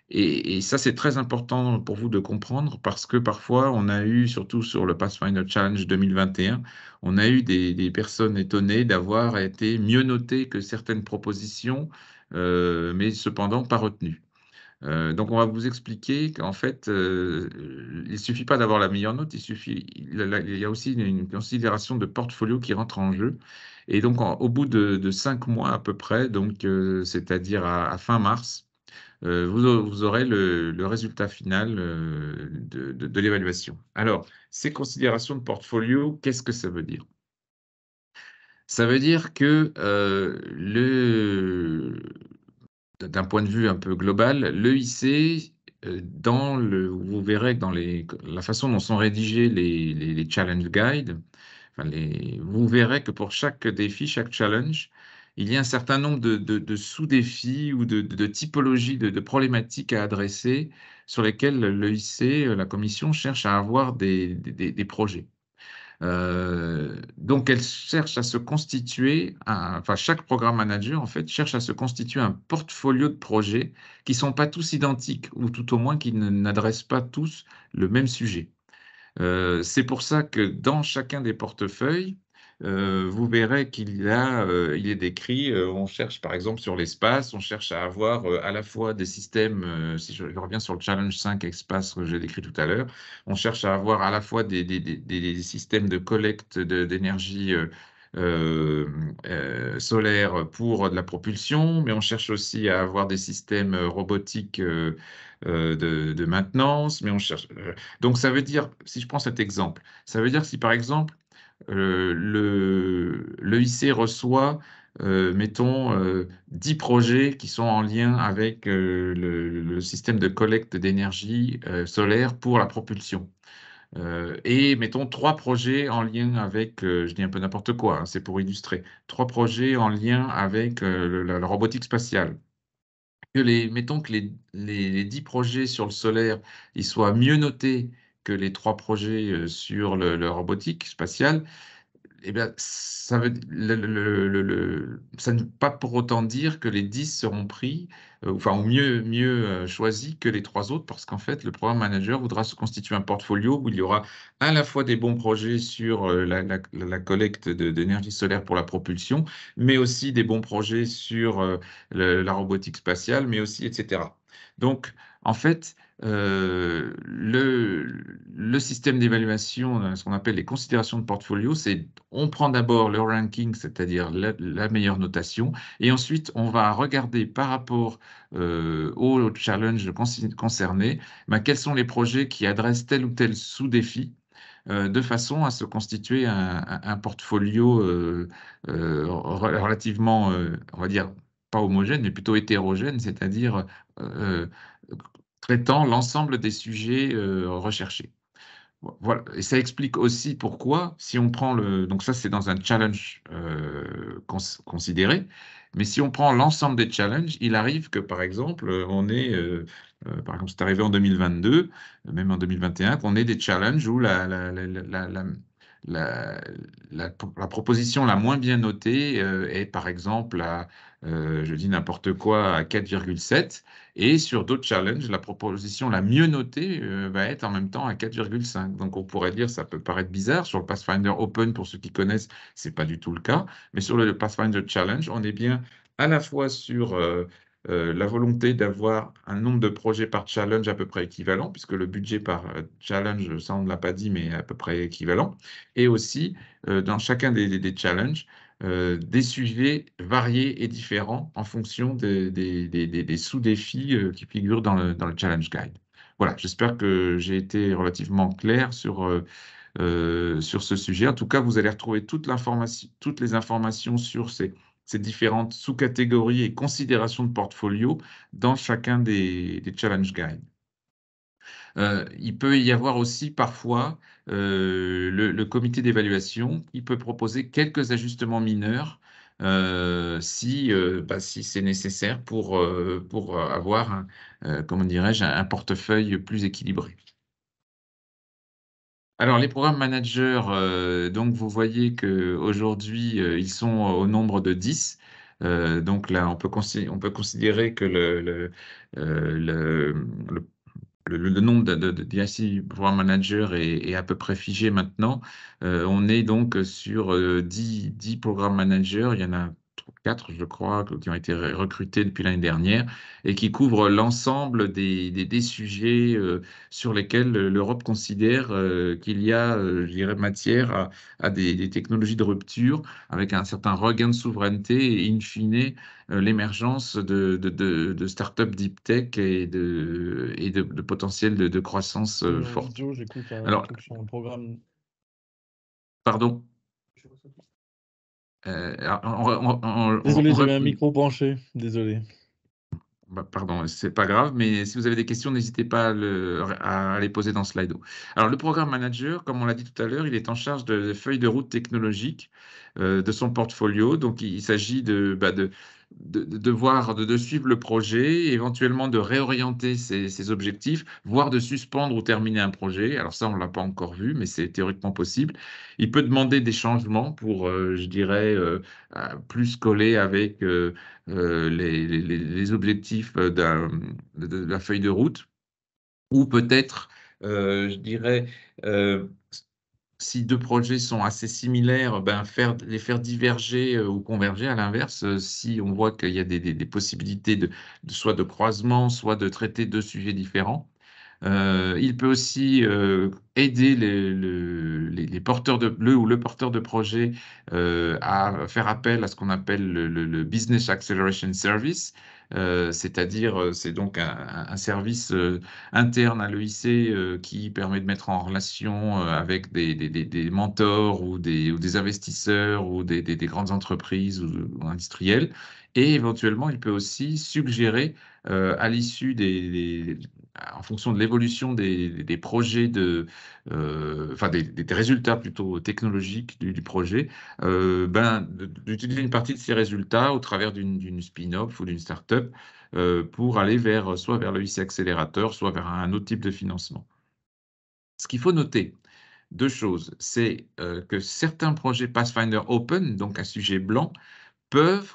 Et ça, c'est très important pour vous de comprendre parce que parfois, on a eu, surtout sur le Pathfinder Challenge 2021, on a eu des personnes étonnées d'avoir été mieux notées que certaines propositions, mais cependant pas retenues. Donc on va vous expliquer qu'en fait, il ne suffit pas d'avoir la meilleure note, il y a aussi une considération de portfolio qui rentre en jeu. Et donc au bout de 5 mois à peu près, donc c'est-à-dire à fin mars, vous aurez le résultat final de l'évaluation. Alors, ces considérations de portfolio, qu'est-ce que ça veut dire? Ça veut dire que d'un point de vue un peu global, l'EIC, vous verrez que dans la façon dont sont rédigés les challenge guides, enfin vous verrez que pour chaque défi, chaque challenge, il y a un certain nombre de sous-défis ou de typologies de problématiques à adresser sur lesquelles l'EIC, la commission, cherche à avoir des projets. Donc, elle cherche à se constituer, enfin, chaque programme manager, en fait, cherche à se constituer un portfolio de projets qui ne sont pas tous identiques, ou tout au moins qui n'adressent pas tous le même sujet. C'est pour ça que dans chacun des portefeuilles, vous verrez il est décrit, on cherche par exemple sur l'espace, on cherche à avoir à la fois des systèmes, si je reviens sur le challenge 5 espace que j'ai décrit tout à l'heure, on cherche à avoir à la fois des systèmes de collecte d'énergie solaire pour de la propulsion, mais on cherche aussi à avoir des systèmes robotiques de maintenance, mais on cherche. Donc, ça veut dire, si je prends cet exemple, ça veut dire si par exemple, l'EIC reçoit, mettons, 10 projets qui sont en lien avec le système de collecte d'énergie solaire pour la propulsion. Et mettons 3 projets en lien avec, je dis un peu n'importe quoi, hein, c'est pour illustrer, 3 projets en lien avec la robotique spatiale. Mettons que les 10 projets sur le solaire, ils soient mieux notés que les 3 projets sur la robotique spatiale, eh bien, ça veut, ça ne veut pas pour autant dire que les 10 seront pris, enfin, ou mieux choisis que les 3 autres, parce qu'en fait, le programme manager voudra se constituer un portfolio où il y aura à la fois des bons projets sur la collecte d'énergie solaire pour la propulsion, mais aussi des bons projets sur la robotique spatiale, mais aussi, etc. Donc, en fait, le système d'évaluation, ce qu'on appelle les considérations de portfolio, c'est on prend d'abord le ranking, c'est-à-dire la meilleure notation, et ensuite on va regarder par rapport au challenge concerné, quels sont les projets qui adressent tel ou tel sous-défi, de façon à se constituer un portfolio relativement, on va dire, pas homogène, mais plutôt hétérogène, c'est-à-dire traitant l'ensemble des sujets recherchés. Voilà. Et ça explique aussi pourquoi, si on prend donc ça c'est dans un challenge considéré, mais si on prend l'ensemble des challenges, il arrive que par exemple, par exemple c'est arrivé en 2022, même en 2021, qu'on ait des challenges où la proposition la moins bien notée est par exemple je dis n'importe quoi, à 4,7. Et sur d'autres challenges, la proposition la mieux notée va être en même temps à 4,5. Donc on pourrait dire, ça peut paraître bizarre, sur le Pathfinder Open, pour ceux qui connaissent, ce n'est pas du tout le cas. Mais sur le Pathfinder Challenge, on est bien à la fois sur la volonté d'avoir un nombre de projets par challenge à peu près équivalent, puisque le budget par challenge, ça on ne l'a pas dit, mais à peu près équivalent. Et aussi, dans chacun des challenges, des sujets variés et différents en fonction des sous-défis qui figurent dans le Challenge Guide. Voilà, j'espère que j'ai été relativement clair sur ce sujet. En tout cas, vous allez retrouver toutes les informations sur ces différentes sous-catégories et considérations de portfolio dans chacun des Challenge Guides. Il peut y avoir aussi parfois le comité d'évaluation qui peut proposer quelques ajustements mineurs si c'est nécessaire pour avoir, comment dirais-je, un portefeuille plus équilibré. Alors, les programmes managers, donc vous voyez qu'aujourd'hui, ils sont au nombre de 10. Donc là, on peut considérer que le nombre de DIC Program Manager est à peu près figé maintenant. On est donc sur 10 programmes managers. Il y en a 4, je crois, qui ont été recrutés depuis l'année dernière et qui couvrent l'ensemble des sujets sur lesquels l'Europe considère qu'il y a, je dirais, matière à des technologies de rupture avec un certain regain de souveraineté et, in fine, l'émergence de startups deep tech et de potentiel de croissance forte. Joe, j'écoute un Alors, truc sur un programme. pardon. Désolé, j'avais un micro branché. Désolé. Pardon, c'est pas grave, mais si vous avez des questions, n'hésitez pas à les poser dans Slido. Alors, le programme manager, comme on l'a dit tout à l'heure, il est en charge de feuilles de route technologiques de son portfolio. Donc, il s'agit de suivre le projet, éventuellement de réorienter ses objectifs, voire de suspendre ou terminer un projet. Alors ça, on ne l'a pas encore vu, mais c'est théoriquement possible. Il peut demander des changements pour, je dirais, plus coller avec les objectifs de la feuille de route, ou peut-être, je dirais, si deux projets sont assez similaires, les faire diverger ou converger à l'inverse, si on voit qu'il y a des possibilités soit de croisement, soit de traiter deux sujets différents. Il peut aussi aider le porteur de projet à faire appel à ce qu'on appelle le Business Acceleration Service, c'est-à-dire c'est donc un service interne à l'EIC qui permet de mettre en relation avec des mentors ou des investisseurs ou des grandes entreprises ou industriels. Et éventuellement, il peut aussi suggérer à l'issue en fonction de l'évolution des projets des résultats plutôt technologiques du projet, d'utiliser une partie de ces résultats au travers d'une spin-off ou d'une start-up pour aller soit vers le IC Accélérateur, soit vers un autre type de financement. Ce qu'il faut noter, deux choses, c'est que certains projets Pathfinder Open, donc un sujet blanc, peuvent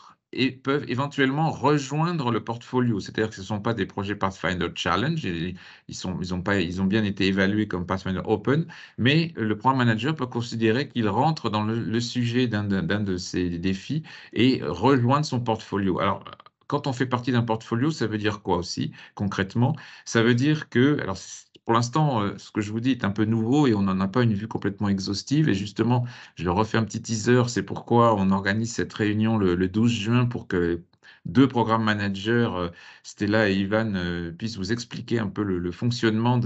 éventuellement rejoindre le portfolio. C'est-à-dire que ce ne sont pas des projets Pathfinder Challenge, ils ont bien été évalués comme Pathfinder Open, mais le programme manager peut considérer qu'il rentre dans le sujet d'un de ces défis et rejoindre son portfolio. Alors, quand on fait partie d'un portfolio, ça veut dire quoi aussi, concrètement? Ça veut dire que, alors pour l'instant, ce que je vous dis est un peu nouveau et on n'en a pas une vue complètement exhaustive. Et justement, je refais un petit teaser, c'est pourquoi on organise cette réunion le 12 juin pour que deux programmes managers, Stella et Ivan, puissent vous expliquer un peu le fonctionnement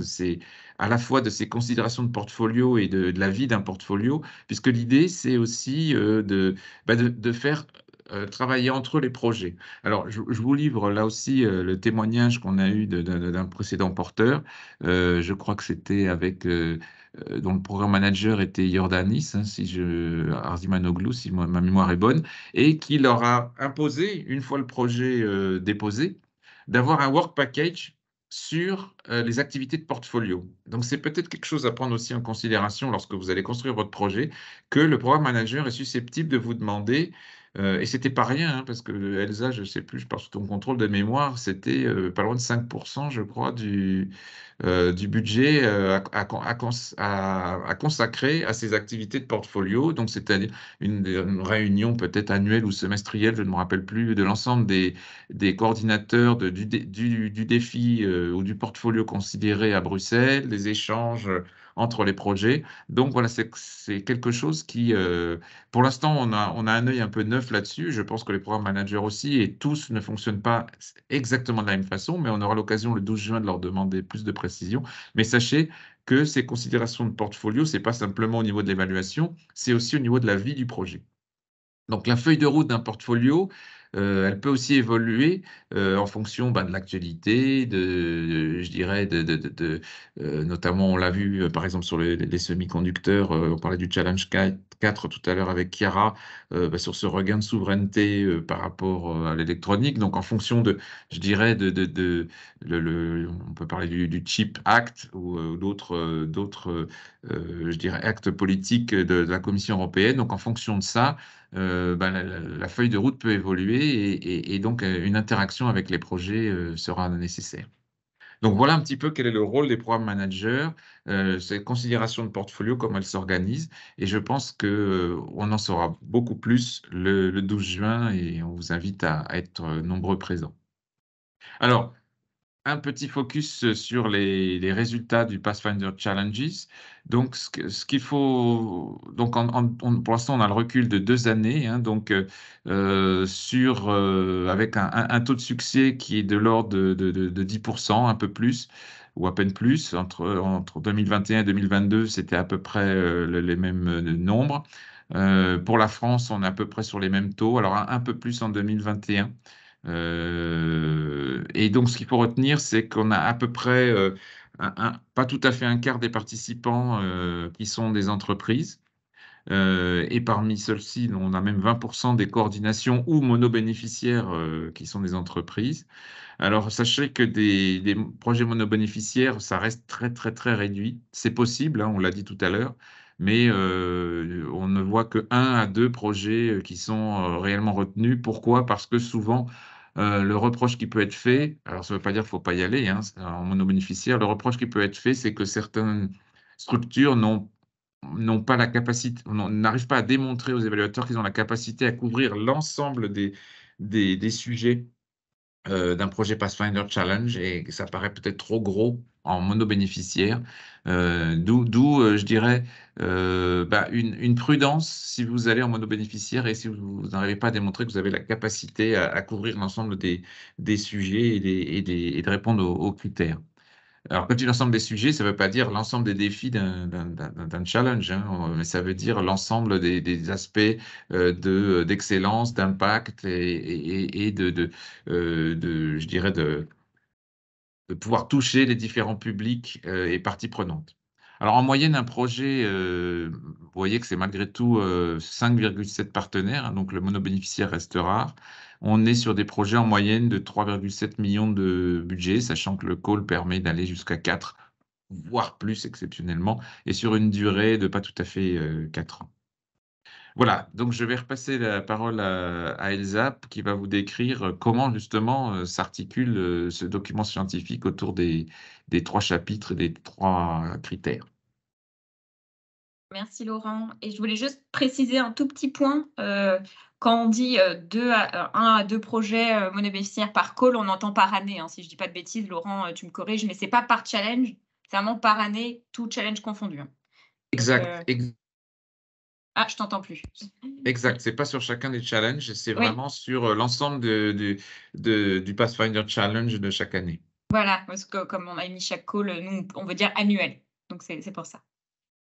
à la fois de ces considérations de portfolio et de la vie d'un portfolio, puisque l'idée, c'est aussi de faire travailler entre les projets. Alors, je vous livre là aussi le témoignage qu'on a eu d'un précédent porteur. Je crois que c'était dont le programme manager était Yordanis, Arzimanoglu, si ma mémoire est bonne, et qui leur a imposé, une fois le projet déposé, d'avoir un work package sur les activités de portfolio. Donc, c'est peut-être quelque chose à prendre aussi en considération lorsque vous allez construire votre projet, que le programme manager est susceptible de vous demander, et c'était pas rien, hein, parce que Elsa, je sais plus, je parle sous ton contrôle de mémoire, c'était pas loin de 5%, je crois, du budget à consacrer à ces activités de portfolio. Donc, c'est-à-dire une réunion peut-être annuelle ou semestrielle, je ne me rappelle plus, de l'ensemble des coordinateurs du défi ou du portfolio considéré à Bruxelles, des échanges entre les projets. Donc voilà, c'est quelque chose qui, pour l'instant, on a un œil un peu neuf là-dessus. Je pense que les programmes managers aussi, et tous ne fonctionnent pas exactement de la même façon, mais on aura l'occasion le 12 juin de leur demander plus de précision. Mais sachez que ces considérations de portfolio, ce n'est pas simplement au niveau de l'évaluation, c'est aussi au niveau de la vie du projet. Donc, la feuille de route d'un portfolio, elle peut aussi évoluer en fonction de l'actualité, je dirais, notamment, on l'a vu par exemple sur les semi-conducteurs, on parlait du Challenge 4 tout à l'heure avec Chiara, sur ce regain de souveraineté par rapport à l'électronique. Donc, en fonction je dirais, on peut parler du CHIP Act ou d'autres, je dirais, actes politiques de la Commission européenne. Donc, en fonction de ça, la feuille de route peut évoluer et donc une interaction avec les projets sera nécessaire. Donc voilà un petit peu quel est le rôle des programmes managers, ces considérations de portfolio, comment elles s'organisent. Et je pense qu'on en saura beaucoup plus le 12 juin et on vous invite à être nombreux présents. Alors, un petit focus sur les résultats du Pathfinder Challenges. Donc, ce qu'il faut, donc pour l'instant, on a le recul de 2 années, hein, donc avec un taux de succès qui est de l'ordre de 10%, un peu plus, ou à peine plus. Entre 2021 et 2022, c'était à peu près les mêmes nombres. Pour la France, on est à peu près sur les mêmes taux, alors un peu plus en 2021. Et donc, ce qu'il faut retenir, c'est qu'on a à peu près, pas tout à fait un quart des participants qui sont des entreprises. Et parmi celles-ci, on a même 20% des coordinations ou monobénéficiaires qui sont des entreprises. Alors, sachez que des projets monobénéficiaires, ça reste très, très, très réduit. C'est possible, hein, on l'a dit tout à l'heure, mais on ne voit que 1 à 2 projets qui sont réellement retenus. Pourquoi? Parce que souvent, le reproche qui peut être fait, alors ça ne veut pas dire qu'il ne faut pas y aller, hein, en monobénéficiaire, le reproche qui peut être fait, c'est que certaines structures n'ont pas la capacité, n'arrivent pas à démontrer aux évaluateurs qu'ils ont la capacité à couvrir l'ensemble des sujets d'un projet Pathfinder Challenge et ça paraît peut-être trop gros en monobénéficiaire. D'où je dirais, une prudence si vous allez en monobénéficiaire et si vous n'arrivez pas à démontrer que vous avez la capacité à couvrir l'ensemble des sujets et de répondre aux critères. Alors, quand je dis l'ensemble des sujets, ça ne veut pas dire l'ensemble des défis d'un challenge, hein, mais ça veut dire l'ensemble des aspects d'excellence, d'impact et je dirais, de pouvoir toucher les différents publics et parties prenantes. Alors, en moyenne, un projet, vous voyez que c'est malgré tout 5,7 partenaires, hein, donc le monobénéficiaire reste rare. On est sur des projets en moyenne de 3,7 millions de budget, sachant que le call permet d'aller jusqu'à 4, voire plus exceptionnellement, et sur une durée de pas tout à fait 4 ans. Voilà, donc je vais repasser la parole à Elsa qui va vous décrire comment justement s'articule ce document scientifique autour des 3 chapitres et des 3 critères. Merci Laurent. Et je voulais juste préciser un tout petit point. Quand on dit 1 à 2 projets monobénéficiaires par call, on entend par année, hein, si je ne dis pas de bêtises. Laurent, tu me corriges, mais ce n'est pas par challenge, c'est vraiment par année, tout challenge confondu. Hein. Exact. Ah, je t'entends plus. Exact, c'est pas sur chacun des challenges, c'est Oui. vraiment sur l'ensemble du Pathfinder Challenge de chaque année. Voilà, parce que comme on a mis chaque call, nous, on veut dire annuel. Donc, c'est pour ça.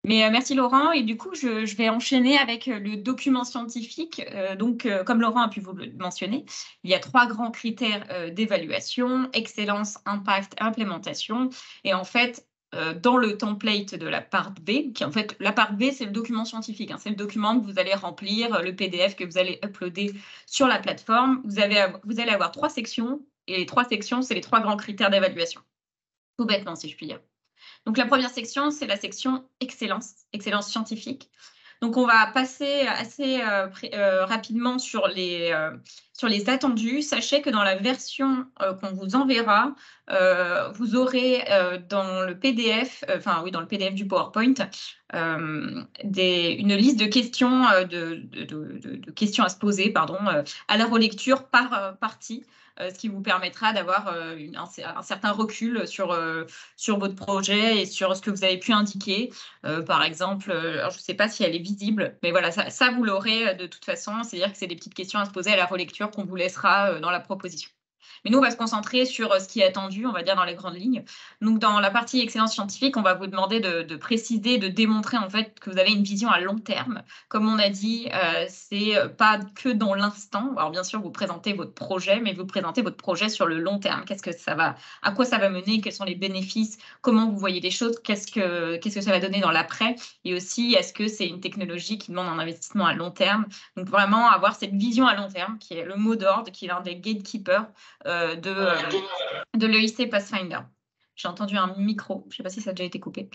Mais merci Laurent. Et du coup, je vais enchaîner avec le document scientifique. Donc, comme Laurent a pu vous le mentionner, il y a 3 grands critères d'évaluation: excellence, impact, implémentation. Et en fait, dans le template de la part B, qui en fait, la part B, c'est le document scientifique. Hein, c'est le document que vous allez remplir, le PDF que vous allez uploader sur la plateforme. Vous allez avoir 3 sections. Et les 3 sections, c'est les 3 grands critères d'évaluation. tout bêtement, si je puis dire. Donc, la première section, c'est la section excellence, excellence scientifique. Donc, on va passer assez rapidement sur les attendus. Sachez que dans la version qu'on vous enverra, vous aurez dans le PDF, dans le PDF du PowerPoint, une liste de questions, de questions à se poser, à la relecture par partie. Ce qui vous permettra d'avoir un certain recul sur votre projet et sur ce que vous avez pu indiquer. Par exemple, alors je ne sais pas si elle est visible, mais voilà, ça vous l'aurez de toute façon. C'est-à-dire que c'est des petites questions à se poser à la relecture qu'on vous laissera dans la proposition. Mais nous, on va se concentrer sur ce qui est attendu, on va dire dans les grandes lignes. Donc, dans la partie excellence scientifique, on va vous demander de préciser, de démontrer en fait que vous avez une vision à long terme. Comme on a dit, c'est pas que dans l'instant. Alors, bien sûr, vous présentez votre projet, mais vous présentez votre projet sur le long terme. À quoi ça va mener? Quels sont les bénéfices? Comment vous voyez les choses? Qu'est-ce que ça va donner dans l'après? Et aussi, est-ce que c'est une technologie qui demande un investissement à long terme? Donc, vraiment avoir cette vision à long terme, qui est le mot d'ordre, qui est l'un des gatekeepers de l'EIC Pathfinder. J'ai entendu un micro, je ne sais pas si ça a déjà été coupé.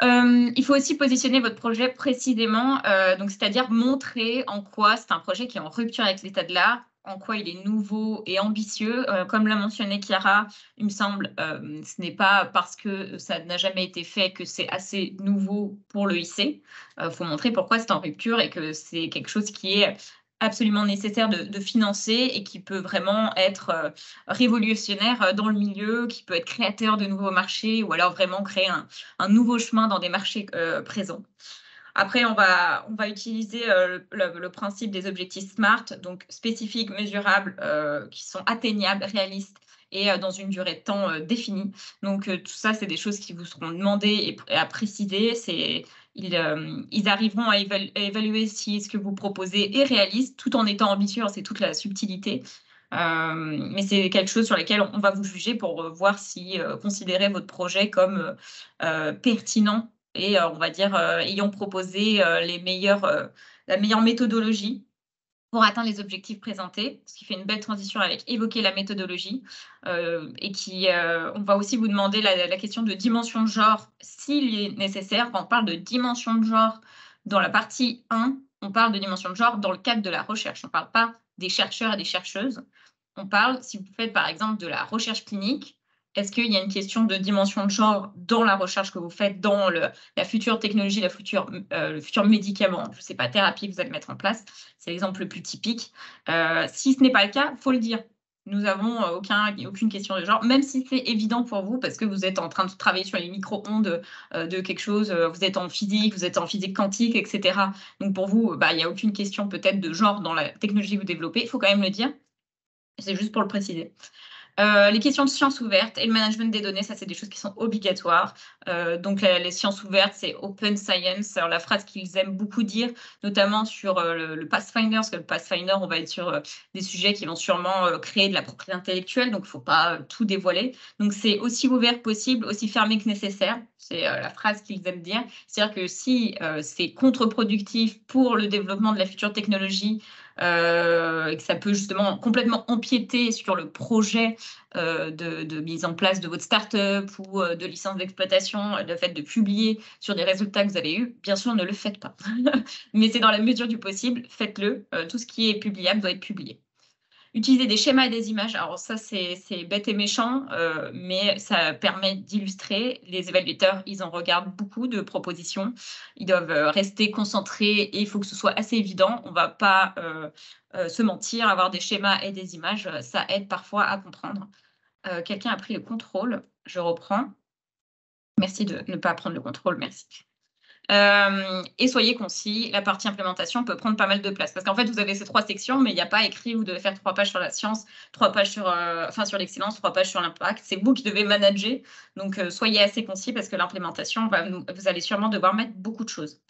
Il faut aussi positionner votre projet précisément, c'est-à-dire montrer en quoi c'est un projet qui est en rupture avec l'état de l'art, en quoi il est nouveau et ambitieux. Comme l'a mentionné Chiara, il me semble, ce n'est pas parce que ça n'a jamais été fait que c'est assez nouveau pour l'EIC. Il faut montrer pourquoi c'est en rupture et que c'est quelque chose qui est absolument nécessaire de financer et qui peut vraiment être révolutionnaire dans le milieu, qui peut être créateur de nouveaux marchés ou alors vraiment créer un nouveau chemin dans des marchés présents. Après, on va utiliser le principe des objectifs SMART, donc spécifiques, mesurables, qui sont atteignables, réalistes et dans une durée de temps définie. Donc, tout ça, c'est des choses qui vous seront demandées et à préciser. Ils arriveront à évaluer si ce que vous proposez est réaliste, tout en étant ambitieux, c'est toute la subtilité. Mais c'est quelque chose sur lequel on va vous juger pour voir si considérer votre projet comme pertinent et on va dire ayant proposé la meilleure méthodologie pour atteindre les objectifs présentés, ce qui fait une belle transition avec évoquer la méthodologie on va aussi vous demander la question de dimension de genre s'il est nécessaire. Quand on parle de dimension de genre dans la partie 1, on parle de dimension de genre dans le cadre de la recherche. On ne parle pas des chercheurs et des chercheuses. On parle, si vous faites par exemple de la recherche clinique, est-ce qu'il y a une question de dimension de genre dans la recherche que vous faites, dans la future technologie, le futur médicament, je ne sais pas, thérapie que vous allez mettre en place? C'est l'exemple le plus typique. Si ce n'est pas le cas, il faut le dire. Nous n'avons aucune question de genre, même si c'est évident pour vous parce que vous êtes en train de travailler sur les micro-ondes de quelque chose, vous êtes en physique quantique, etc. Donc pour vous, il n'y a aucune question peut-être de genre dans la technologie que vous développez. Il faut quand même le dire. C'est juste pour le préciser. Les questions de sciences ouvertes et le management des données, ça, c'est des choses qui sont obligatoires. Donc, les sciences ouvertes, c'est open science. Alors, la phrase qu'ils aiment beaucoup dire, notamment sur le Pathfinder, parce que le Pathfinder, on va être sur des sujets qui vont sûrement créer de la propriété intellectuelle, donc il ne faut pas tout dévoiler. Donc, c'est aussi ouvert que possible, aussi fermé que nécessaire. C'est la phrase qu'ils aiment dire. C'est-à-dire que si c'est contre-productif pour le développement de la future technologie, et que ça peut justement complètement empiéter sur le projet de mise en place de votre start-up ou de licence d'exploitation, le fait de publier sur des résultats que vous avez eus, bien sûr, ne le faites pas. Mais c'est dans la mesure du possible, faites-le. Tout ce qui est publiable doit être publié. Utiliser des schémas et des images, alors ça c'est bête et méchant, mais ça permet d'illustrer. Les évaluateurs, ils en regardent beaucoup de propositions. Ils doivent rester concentrés et il faut que ce soit assez évident. On ne va pas se mentir, avoir des schémas et des images, ça aide parfois à comprendre. Quelqu'un a pris le contrôle, je reprends. Merci de ne pas prendre le contrôle, merci. Et soyez concis, la partie implémentation peut prendre pas mal de place. Parce qu'en fait, vous avez ces 3 sections, mais il n'y a pas écrit, vous devez faire 3 pages sur la science, 3 pages sur l'excellence, 3 pages sur l'impact. C'est vous qui devez manager. Donc, soyez assez concis parce que l'implémentation, vous allez sûrement devoir mettre beaucoup de choses.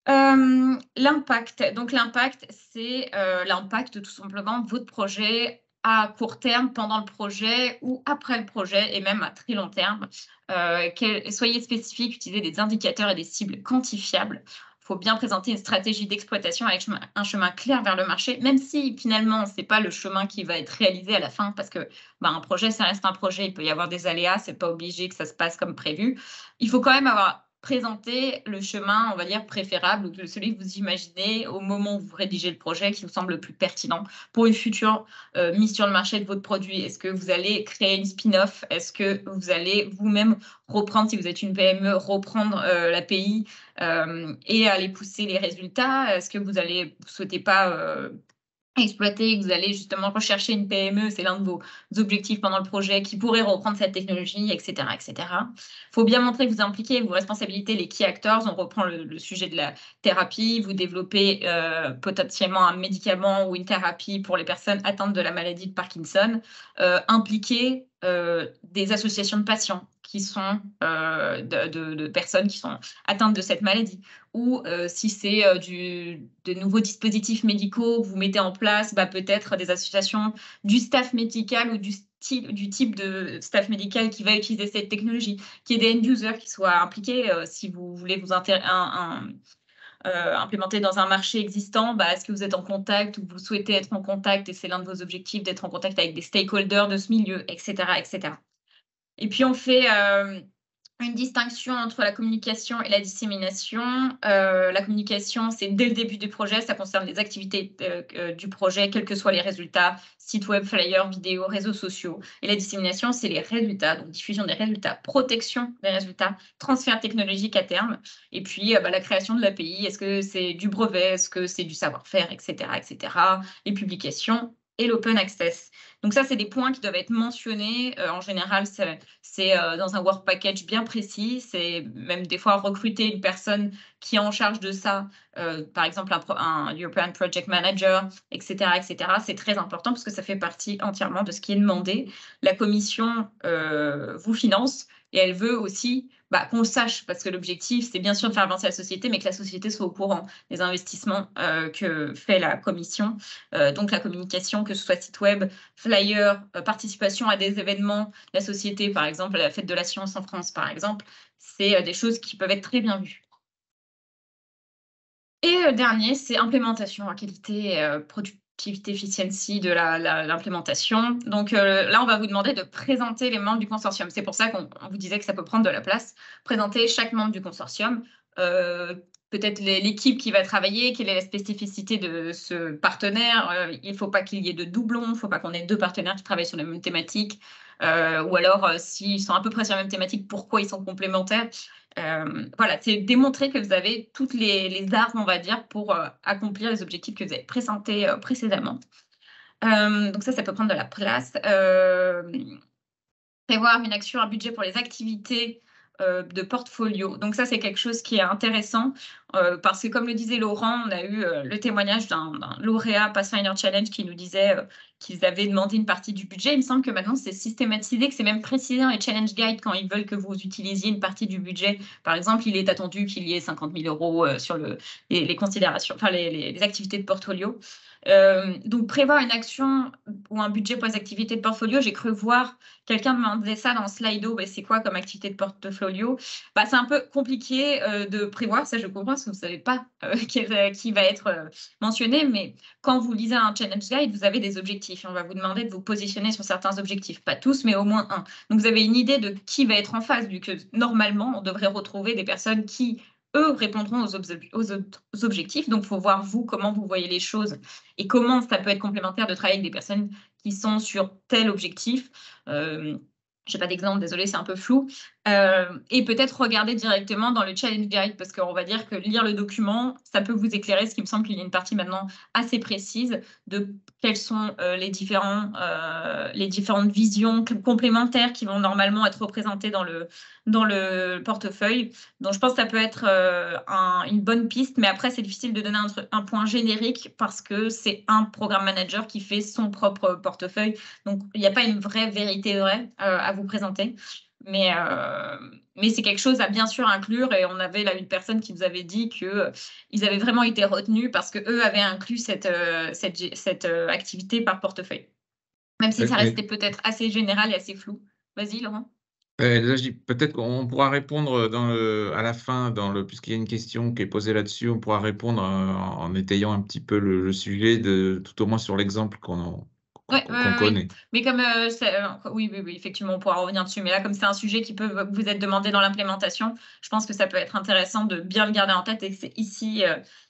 L'impact. Donc, l'impact, c'est l'impact tout simplement de votre projet à court terme, pendant le projet ou après le projet et même à très long terme. Soyez spécifique, utilisez des indicateurs et des cibles quantifiables. faut bien présenter une stratégie d'exploitation avec un chemin clair vers le marché, même si finalement, ce n'est pas le chemin qui va être réalisé à la fin, parce que un projet, ça reste un projet, il peut y avoir des aléas, ce n'est pas obligé que ça se passe comme prévu. Il faut quand même avoir présenté le chemin, on va dire, préférable, ou celui que vous imaginez au moment où vous rédigez le projet, qui vous semble le plus pertinent pour une future mise sur le marché de votre produit. Est-ce que vous allez créer une spin-off? Est-ce que vous allez vous-même reprendre, si vous êtes une PME, reprendre l'API et aller pousser les résultats? Est-ce que vous souhaitez pas exploiter, que vous allez justement rechercher une PME, c'est l'un de vos objectifs pendant le projet, qui pourrait reprendre cette technologie, etc., etc. Il faut bien montrer que vous impliquez vos responsabilités, les key actors. On reprend le sujet de la thérapie. Vous développez potentiellement un médicament ou une thérapie pour les personnes atteintes de la maladie de Parkinson. Impliquer des associations de patients qui sont de personnes qui sont atteintes de cette maladie, ou si c'est de nouveaux dispositifs médicaux que vous mettez en place, peut-être des associations du staff médical ou du type de staff médical qui va utiliser cette technologie, qu'il y ait des end-users qui soient impliqués. Si vous voulez vous implémenter dans un marché existant, est-ce que vous êtes en contact ou vous souhaitez être en contact, et c'est l'un de vos objectifs d'être en contact avec des stakeholders de ce milieu, etc., etc. Et puis, on fait une distinction entre la communication et la dissémination. La communication, c'est dès le début du projet, ça concerne les activités du projet, quels que soient les résultats, site web, flyer, vidéo, réseaux sociaux. Et la dissémination, c'est les résultats, donc diffusion des résultats, protection des résultats, transfert technologique à terme. Et puis, la création de l'API, est-ce que c'est du brevet, est-ce que c'est du savoir-faire, etc., etc. Les publications et l'open access. Donc ça, c'est des points qui doivent être mentionnés. En général, c'est dans un work package bien précis. C'est même des fois recruter une personne qui est en charge de ça, par exemple un European Project Manager, etc., etc. C'est très important parce que ça fait partie entièrement de ce qui est demandé. La commission vous finance et elle veut aussi qu'on le sache, parce que l'objectif, c'est bien sûr de faire avancer la société, mais que la société soit au courant des investissements que fait la commission. Donc la communication, que ce soit site web, flyer, participation à des événements, la société, par exemple, la fête de la science en France, par exemple, c'est des choses qui peuvent être très bien vues. Et dernier, c'est implémentation, qualité, productivité, efficiency de l'implémentation. Donc là, on va vous demander de présenter les membres du consortium. C'est pour ça qu'on vous disait que ça peut prendre de la place. Présenter chaque membre du consortium, peut-être l'équipe qui va travailler, quelle est la spécificité de ce partenaire. Il ne faut pas qu'il y ait de doublons, il ne faut pas qu'on ait deux partenaires qui travaillent sur les mêmes thématiques. Ou alors, s'ils sont à peu près sur la même thématique, pourquoi ils sont complémentaires. Voilà, c'est démontrer que vous avez toutes les armes, on va dire, pour accomplir les objectifs que vous avez présentés précédemment. Donc ça peut prendre de la place. Prévoir une action, un budget pour les activités de portfolio. Donc ça, c'est quelque chose qui est intéressant parce que, comme le disait Laurent, on a eu le témoignage d'un lauréat Pathfinder Challenge qui nous disait qu'ils avaient demandé une partie du budget. Il me semble que maintenant, c'est systématisé, que c'est même précisé dans les Challenge Guides quand ils veulent que vous utilisiez une partie du budget. Par exemple, il est attendu qu'il y ait 50 000 € sur les considérations, enfin les activités de portfolio. Donc, prévoir une action ou un budget pour les activités de portfolio, j'ai cru voir quelqu'un me demandait ça dans Slido, c'est quoi comme activité de portfolio? C'est un peu compliqué de prévoir, ça je comprends, parce que vous ne savez pas qui va être mentionné, mais quand vous lisez un challenge guide, vous avez des objectifs. On va vous demander de vous positionner sur certains objectifs, pas tous, mais au moins un. Donc vous avez une idée de qui va être en face, vu que normalement, on devrait retrouver des personnes qui, eux, répondront aux objectifs. Donc, il faut voir, vous, comment vous voyez les choses et comment ça peut être complémentaire de travailler avec des personnes qui sont sur tel objectif. Je n'ai pas d'exemple, désolé, c'est un peu flou. Et peut-être regarder directement dans le challenge guide, parce qu'on va dire que lire le document, ça peut vous éclairer, ce qui me semble qu'il y a une partie maintenant assez précise de quelles sont les différentes visions complémentaires qui vont normalement être représentées dans le portefeuille. Donc, je pense que ça peut être une bonne piste, mais après, c'est difficile de donner un point générique parce que c'est un programme manager qui fait son propre portefeuille. Donc, il n'y a pas une vraie vérité vraie à vous présenter. Mais c'est quelque chose à bien sûr inclure, et on avait là une personne qui nous avait dit qu'ils avaient vraiment été retenus parce qu'eux avaient inclus cette activité par portefeuille. Même si ça restait peut-être assez général et assez flou. Vas-y, Laurent. Là, je dis peut-être qu'on pourra répondre à la fin, puisqu'il y a une question qui est posée là-dessus, on pourra répondre en étayant un petit peu le sujet, tout au moins sur l'exemple Ouais, qu'on oui. connaît. Mais comme, oui, oui, oui, effectivement, on pourra revenir dessus. Mais là, comme c'est un sujet qui peut vous être demandé dans l'implémentation, je pense que ça peut être intéressant de bien le garder en tête et que c'est ici,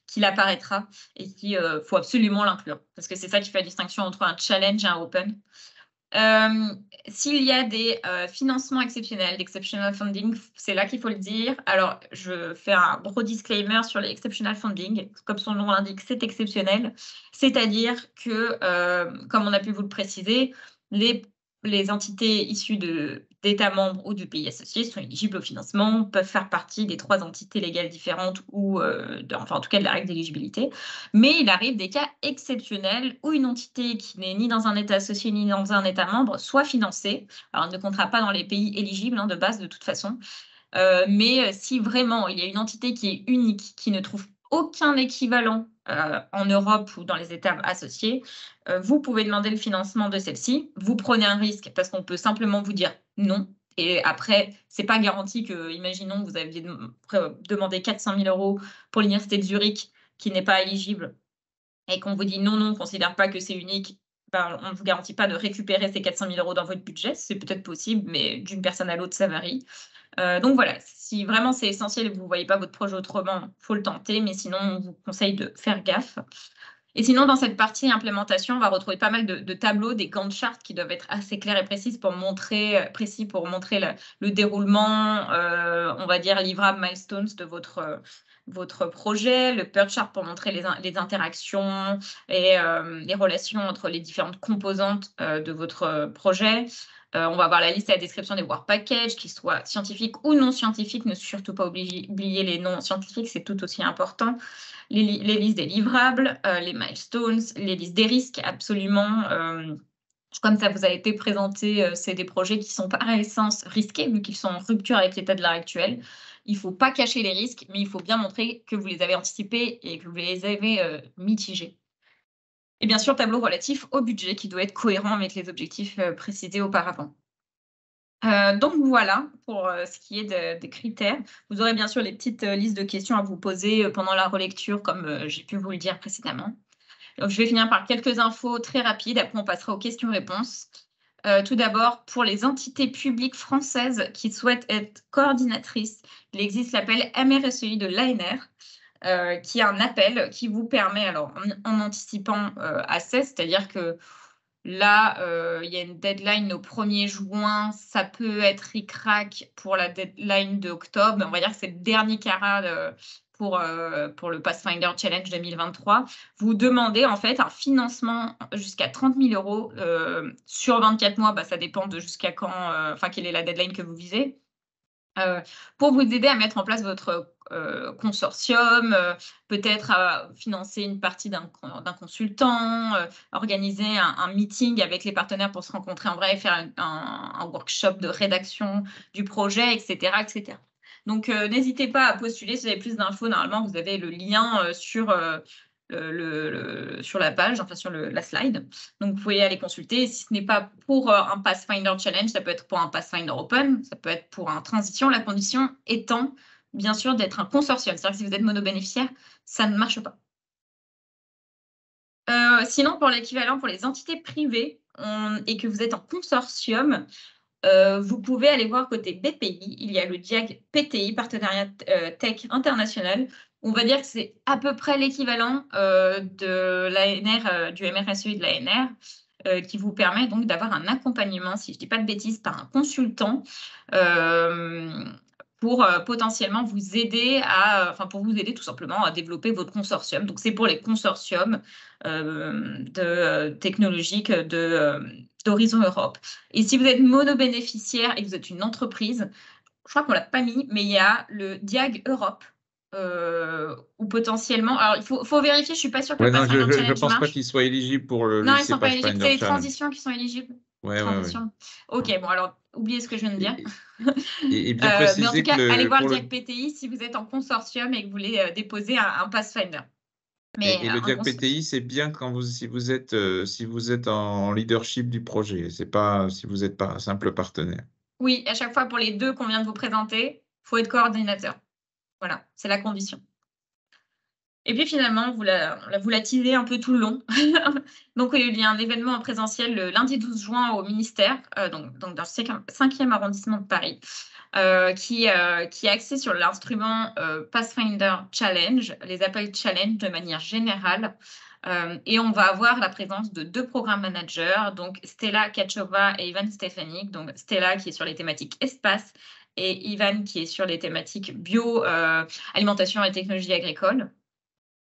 qu'il apparaîtra et qu'il faut absolument l'inclure. Parce que c'est ça qui fait la distinction entre un challenge et un open. S'il y a des financements exceptionnels, d'exceptional funding, c'est là qu'il faut le dire. Alors, je fais un gros disclaimer sur les exceptional funding. Comme son nom l'indique, c'est exceptionnel. C'est-à-dire que, comme on a pu vous le préciser, les entités issues d'États membres ou de pays associés sont éligibles au financement, peuvent faire partie des 3 entités légales différentes ou, enfin, en tout cas, de la règle d'éligibilité. Mais il arrive des cas exceptionnels où une entité qui n'est ni dans un État associé ni dans un État membre soit financée. Alors, elle ne comptera pas dans les pays éligibles de base de toute façon. Mais si vraiment il y a une entité qui est unique, qui ne trouve aucun équivalent en Europe ou dans les États associés, vous pouvez demander le financement de celle-ci. Vous prenez un risque parce qu'on peut simplement vous dire non. Et après, c'est pas garanti que, imaginons que vous aviez demandé 400 000 € pour l'Université de Zurich qui n'est pas éligible et qu'on vous dit non, non, on ne considère pas que c'est unique, ben, on ne vous garantit pas de récupérer ces 400 000 € dans votre budget. C'est peut-être possible, mais d'une personne à l'autre, ça varie. Donc voilà, si vraiment c'est essentiel et que vous ne voyez pas votre projet autrement, il faut le tenter, mais sinon, on vous conseille de faire gaffe. Et sinon, dans cette partie implémentation, on va retrouver pas mal de tableaux, des Gantt charts qui doivent être assez clairs et précis pour montrer le déroulement, on va dire livrable milestones de votre projet, le Purge chart pour montrer les interactions et les relations entre les différentes composantes de votre projet. On va avoir la liste et la description des work packages, qu'ils soient scientifiques ou non scientifiques. Ne surtout pas oublier les non scientifiques, c'est tout aussi important. Les listes des livrables, les milestones, les listes des risques, absolument. Comme ça vous a été présenté, c'est des projets qui sont par essence risqués, vu qu'ils sont en rupture avec l'état de l'art actuel. Il ne faut pas cacher les risques, mais il faut bien montrer que vous les avez anticipés et que vous les avez mitigés. Et bien sûr, tableau relatif au budget qui doit être cohérent avec les objectifs précisés auparavant. Donc voilà pour ce qui est des critères. Vous aurez bien sûr les petites listes de questions à vous poser pendant la relecture, comme j'ai pu vous le dire précédemment. Donc, je vais finir par quelques infos très rapides, après on passera aux questions-réponses. Tout d'abord, pour les entités publiques françaises qui souhaitent être coordinatrices, il existe l'appel MRSEI de l'ANR, qui est un appel qui vous permet, alors en anticipant assez, c'est-à-dire que là, il y a une deadline au 1er juin, ça peut être ric-rac pour la deadline d'octobre, mais on va dire que c'est le dernier carat pour le Pathfinder Challenge 2023. Vous demandez en fait un financement jusqu'à 30 000 € sur 24 mois, ça dépend de jusqu'à quand, quelle est la deadline que vous visez. Pour vous aider à mettre en place votre consortium, peut-être à financer une partie d'un consultant, organiser un meeting avec les partenaires pour se rencontrer en vrai et faire un workshop de rédaction du projet, etc. etc. Donc, n'hésitez pas à postuler. Si vous avez plus d'infos, normalement, vous avez le lien sur la page, enfin sur la slide. Donc, vous pouvez aller consulter. Si ce n'est pas pour un Pathfinder Challenge, ça peut être pour un Pathfinder Open, ça peut être pour un Transition. La condition étant, bien sûr, d'être un consortium. C'est-à-dire que si vous êtes monobénéficiaire, ça ne marche pas. Sinon, pour l'équivalent, pour les entités privées et que vous êtes en consortium, vous pouvez aller voir côté BPI, il y a le DIAG PTI, Partenariat Tech International. On va dire que c'est à peu près l'équivalent de l'ANR, du MRSEI de l'ANR, qui vous permet donc d'avoir un accompagnement, si je ne dis pas de bêtises, par un consultant pour potentiellement vous aider pour vous aider tout simplement à développer votre consortium. Donc, c'est pour les consortiums technologiques d'Horizon Europe. Et si vous êtes monobénéficiaire et que vous êtes une entreprise, je crois qu'on ne l'a pas mis, mais il y a le DIAG Europe, ou potentiellement. Alors, il faut vérifier, je ne suis pas sûre que le Pathfinder Challenge marche. Je ne pense pas qu'ils soient éligibles pour le Non, ils ne sont pas Pathfinder éligibles. C'est les Challenge. transitions qui sont éligibles. Ouais. Ok, bon, alors, oubliez ce que je viens de dire. Et bien mais en préciser tout cas, que allez voir le DIAG PTI si vous êtes en consortium et que vous voulez déposer un Pathfinder. Et le DIAG PTI, c'est bien si vous êtes en leadership du projet. Ce n'est pas si vous n'êtes pas un simple partenaire. Oui, à chaque fois pour les 2 qu'on vient de vous présenter, il faut être coordinateur. Voilà, c'est la condition. Et puis finalement, vous la teasez un peu tout le long. Donc il y a un événement en présentiel le lundi 12 juin au ministère, donc dans le 5e arrondissement de Paris, qui est axé sur l'instrument Pathfinder Challenge, les appels challenge de manière générale. Et on va avoir la présence de 2 programmes managers, donc Stella Kachova et Ivan Stefanik. Donc Stella qui est sur les thématiques espace et Ivan qui est sur les thématiques bio, alimentation et technologie agricole.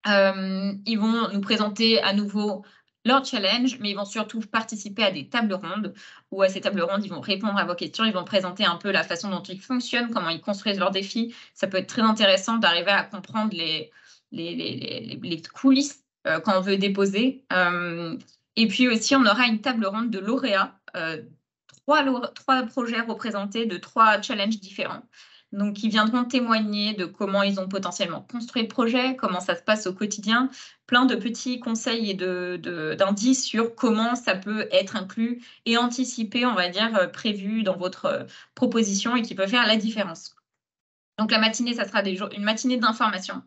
Ils vont nous présenter à nouveau leur challenge, mais ils vont surtout participer à des tables rondes, où à ces tables rondes, ils vont répondre à vos questions, ils vont présenter un peu la façon dont ils fonctionnent, comment ils construisent leurs défis. Ça peut être très intéressant d'arriver à comprendre les coulisses quand on veut déposer. Et puis aussi, on aura une table ronde de lauréats, 3 projets représentés de 3 challenges différents. Donc, ils viendront témoigner de comment ils ont potentiellement construit le projet, comment ça se passe au quotidien, plein de petits conseils et d'indices sur comment ça peut être inclus et anticipé, on va dire, prévu dans votre proposition et qui peut faire la différence. Donc, la matinée, ça sera une matinée d'information.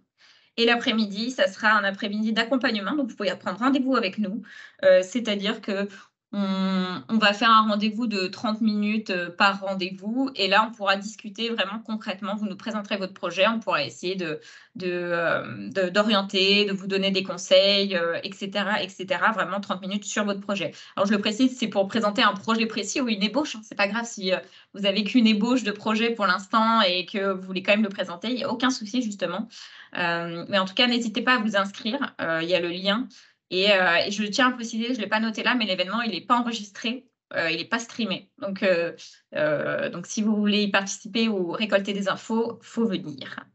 Et l'après-midi, ça sera un après-midi d'accompagnement. Donc, vous pouvez prendre rendez-vous avec nous. C'est-à-dire que on va faire un rendez-vous de 30 minutes par rendez-vous. Et là, on pourra discuter vraiment concrètement. Vous nous présenterez votre projet. On pourra essayer d'orienter, de vous donner des conseils, etc., etc. Vraiment 30 minutes sur votre projet. Alors, je le précise, c'est pour présenter un projet précis ou une ébauche. C'est pas grave si vous avez qu'une ébauche de projet pour l'instant et que vous voulez quand même le présenter. Il n'y a aucun souci, justement. Mais en tout cas, n'hésitez pas à vous inscrire. Il y a le lien. Et je tiens à préciser, je ne l'ai pas noté là, mais l'événement, il n'est pas enregistré, il n'est pas streamé. Donc, si vous voulez y participer ou récolter des infos, il faut venir.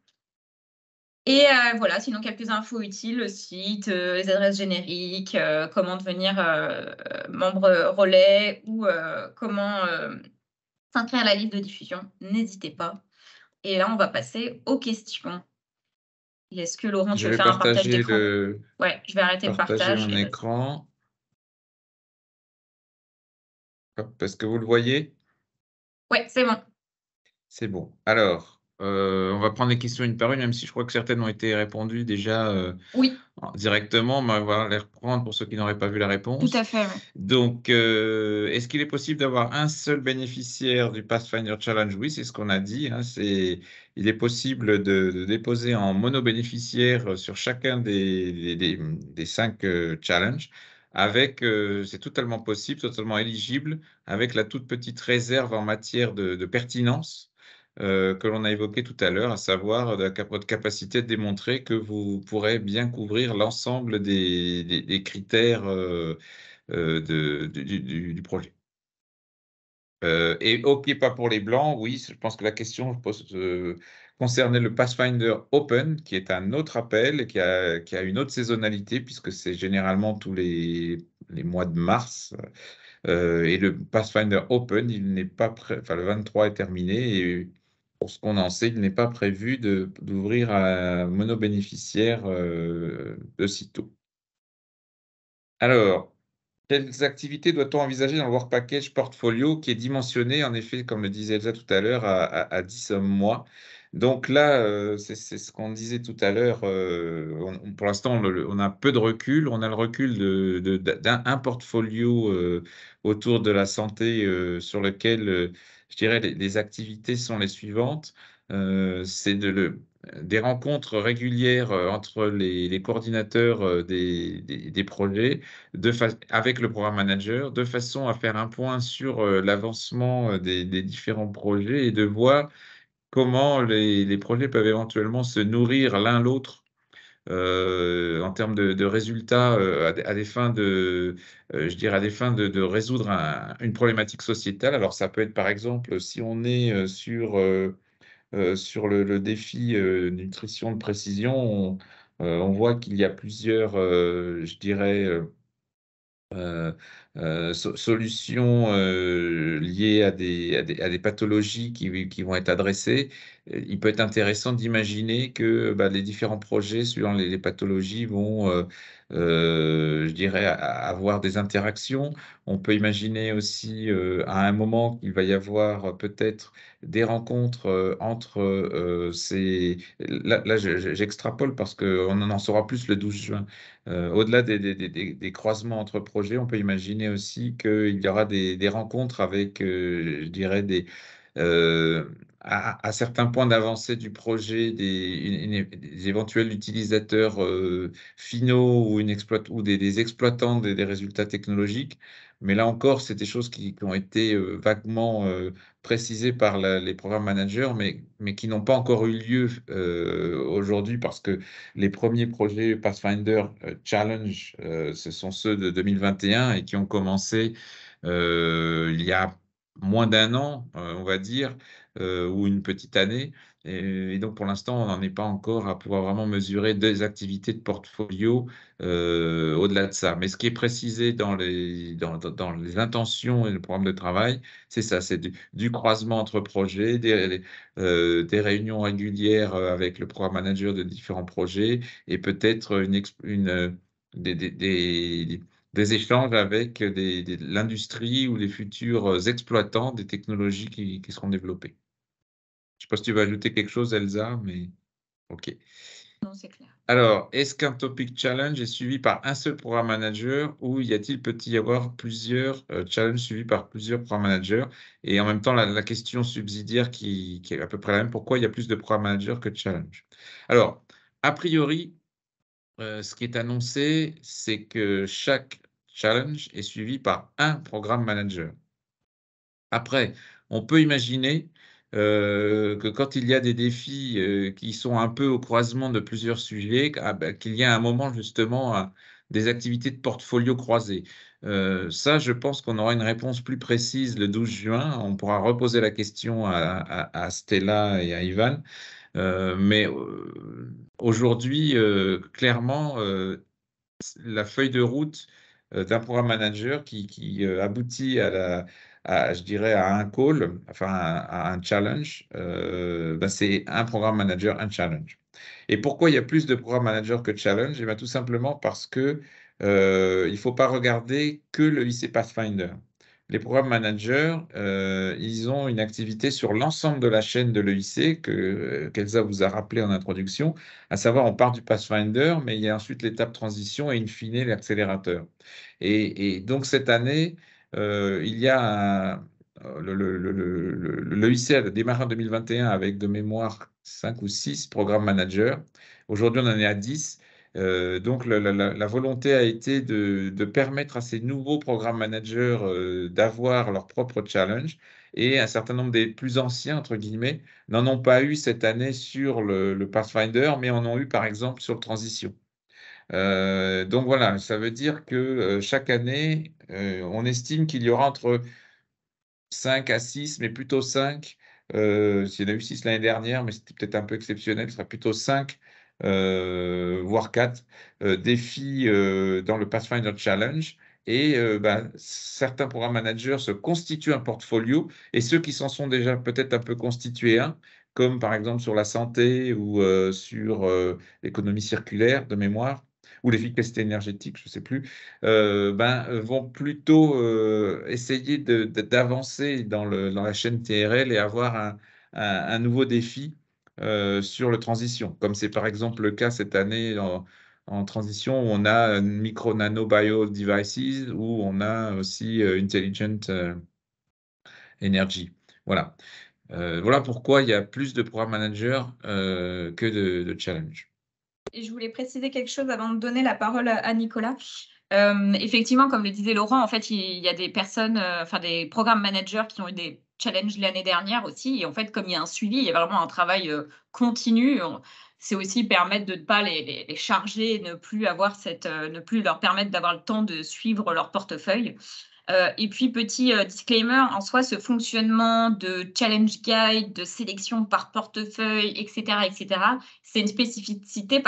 Et voilà, sinon quelques infos utiles, le site, les adresses génériques, comment devenir membre relais ou comment s'inscrire à la liste de diffusion. N'hésitez pas. Et là, on va passer aux questions. Est-ce que Laurent, tu veux faire un partage d'écran? Ouais, je vais arrêter le partage. Mon écran. Hop, est-ce que vous le voyez? Ouais, c'est bon. C'est bon. Alors, on va prendre les questions une par une, même si je crois que certaines ont été répondues déjà Oui, directement, mais on va les reprendre pour ceux qui n'auraient pas vu la réponse. tout à fait. Ouais. Donc, est-ce qu'il est possible d'avoir un seul bénéficiaire du Pathfinder Challenge? Oui, c'est ce qu'on a dit, hein, il est possible de déposer en monobénéficiaire sur chacun des 5 challenges. C'est totalement possible, totalement éligible, avec la toute petite réserve en matière de pertinence que l'on a évoqué tout à l'heure, à savoir votre capacité de démontrer que vous pourrez bien couvrir l'ensemble des critères du projet. Et OK, pas pour les blancs, oui, je pense que la question concernait le Pathfinder Open, qui est un autre appel et qui a une autre saisonnalité, puisque c'est généralement tous les mois de mars. Et le Pathfinder Open, il n'est pas enfin, le 23 est terminé, et pour ce qu'on en sait, il n'est pas prévu d'ouvrir à monobénéficiaire de sitôt. Alors, quelles activités doit-on envisager dans le Work Package Portfolio qui est dimensionné, en effet, comme le disait Elsa tout à l'heure, à 10 mois? Donc là, c'est ce qu'on disait tout à l'heure, pour l'instant, on a peu de recul. On a le recul d'un portfolio autour de la santé sur lequel, je dirais, les activités sont les suivantes. C'est des rencontres régulières entre les coordinateurs des projets, avec le programme manager, de façon à faire un point sur l'avancement des différents projets et de voir comment les projets peuvent éventuellement se nourrir l'un l'autre en termes de résultats à des fins je dirais, à des fins de résoudre une problématique sociétale. Alors, ça peut être, par exemple, si on est sur le défi nutrition de précision, on voit qu'il y a plusieurs, je dirais, solutions liées à des pathologies qui vont être adressées. Il peut être intéressant d'imaginer que les différents projets suivant les pathologies vont je dirais, avoir des interactions. On peut imaginer aussi à un moment qu'il va y avoir peut-être des rencontres entre ces... Là j'extrapole parce qu'on en saura plus le 12 juin. Au-delà des croisements entre projets, on peut imaginer aussi qu'il y aura des rencontres avec, je dirais, euh, à certains points d'avancée du projet, des éventuels utilisateurs finaux ou, ou des exploitants des résultats technologiques. Mais là encore, c'est des choses qui ont été vaguement précisées par les programmes managers, mais qui n'ont pas encore eu lieu aujourd'hui parce que les premiers projets Pathfinder Challenge, ce sont ceux de 2021 et qui ont commencé il y a moins d'un an, on va dire, ou une petite année. Et donc, pour l'instant, on n'en est pas encore à pouvoir vraiment mesurer des activités de portfolio au-delà de ça. Mais ce qui est précisé dans dans les intentions et le programme de travail, c'est ça, c'est du croisement entre projets, des réunions régulières avec le programme manager de différents projets et peut-être des échanges avec l'industrie ou les futurs exploitants des technologies qui seront développées. Je ne sais pas si tu veux ajouter quelque chose, Elsa, mais OK. Non, c'est clair. Alors, est-ce qu'un topic challenge est suivi par un seul programme manager ou peut-il y avoir plusieurs challenges suivis par plusieurs programmes managers? Et en même temps, la question subsidiaire qui est à peu près la même, pourquoi il y a plus de programmes managers que de challenges? Alors, a priori, ce qui est annoncé, c'est que chaque challenge est suivi par un programme manager. Après, on peut imaginer que quand il y a des défis qui sont un peu au croisement de plusieurs sujets, qu'il y a un moment justement des activités de portfolio croisées. Ça, je pense qu'on aura une réponse plus précise le 12 juin. On pourra reposer la question à Stella et à Ivan. Mais aujourd'hui, clairement, la feuille de route d'un programme manager qui aboutit je dirais, à un call, enfin à un challenge, c'est un programme manager, un challenge. Et pourquoi il y a plus de programmes managers que de challenge? Eh bien, tout simplement parce que il ne faut pas regarder que le lycée Pathfinder. Les programmes managers, ils ont une activité sur l'ensemble de la chaîne de l'EIC qu'Elsa vous a rappelé en introduction, à savoir on part du Pathfinder, mais il y a ensuite l'étape transition et in fine l'accélérateur. Et donc cette année, il y a l'EIC a démarré en 2021 avec de mémoire 5 ou 6 programmes managers. Aujourd'hui, on en est à 10. Donc, la volonté a été de permettre à ces nouveaux programmes managers d'avoir leur propre challenge et un certain nombre des plus anciens, entre guillemets, n'en ont pas eu cette année sur le Pathfinder, mais en ont eu par exemple sur le Transition. Donc voilà, ça veut dire que chaque année, on estime qu'il y aura entre 5 à 6, mais plutôt 5. S'il y en a eu 6 l'année dernière, mais c'était peut-être un peu exceptionnel, ce sera plutôt 5, voire 4 défis dans le Pathfinder Challenge. Et certains programmes managers se constituent un portfolio, et ceux qui s'en sont déjà peut-être un peu constitués un, comme par exemple sur la santé ou sur l'économie circulaire de mémoire, ou l'efficacité énergétique, je ne sais plus, vont plutôt essayer d'avancer dans la chaîne TRL et avoir un nouveau défi sur le transition, comme c'est par exemple le cas cette année en transition où on a micro nano bio devices, où on a aussi intelligent energy. Voilà. Voilà pourquoi il y a plus de programme managers que de challenge. Et je voulais préciser quelque chose avant de donner la parole à Nicolas. Effectivement, comme le disait Laurent, en fait, il y a des personnes, enfin des programmes managers qui ont eu des challenges l'année dernière aussi. Et en fait, comme il y a un suivi, il y a vraiment un travail continu. C'est aussi permettre de ne pas les charger, ne plus avoir ne plus leur permettre d'avoir le temps de suivre leur portefeuille. Et puis, petit disclaimer, en soi, ce fonctionnement de challenge guide, de sélection par portefeuille, etc., c'est une spécificité,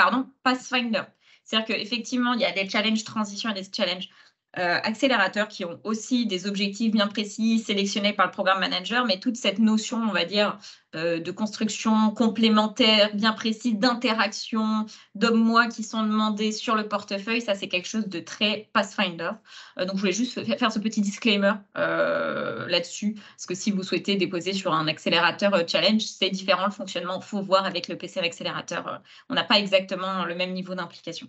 Pathfinder. C'est-à-dire qu'effectivement, il y a des challenges transition et des challenges accélérateurs qui ont aussi des objectifs bien précis sélectionnés par le programme manager, mais toute cette notion, on va dire, de construction complémentaire, bien précise, d'interaction, d'hommes-moi qui sont demandés sur le portefeuille, ça c'est quelque chose de très Pathfinder. Donc je voulais juste faire ce petit disclaimer là-dessus, parce que si vous souhaitez déposer sur un accélérateur challenge, c'est différent le fonctionnement, il faut voir avec le PCM accélérateur, on n'a pas exactement le même niveau d'implication.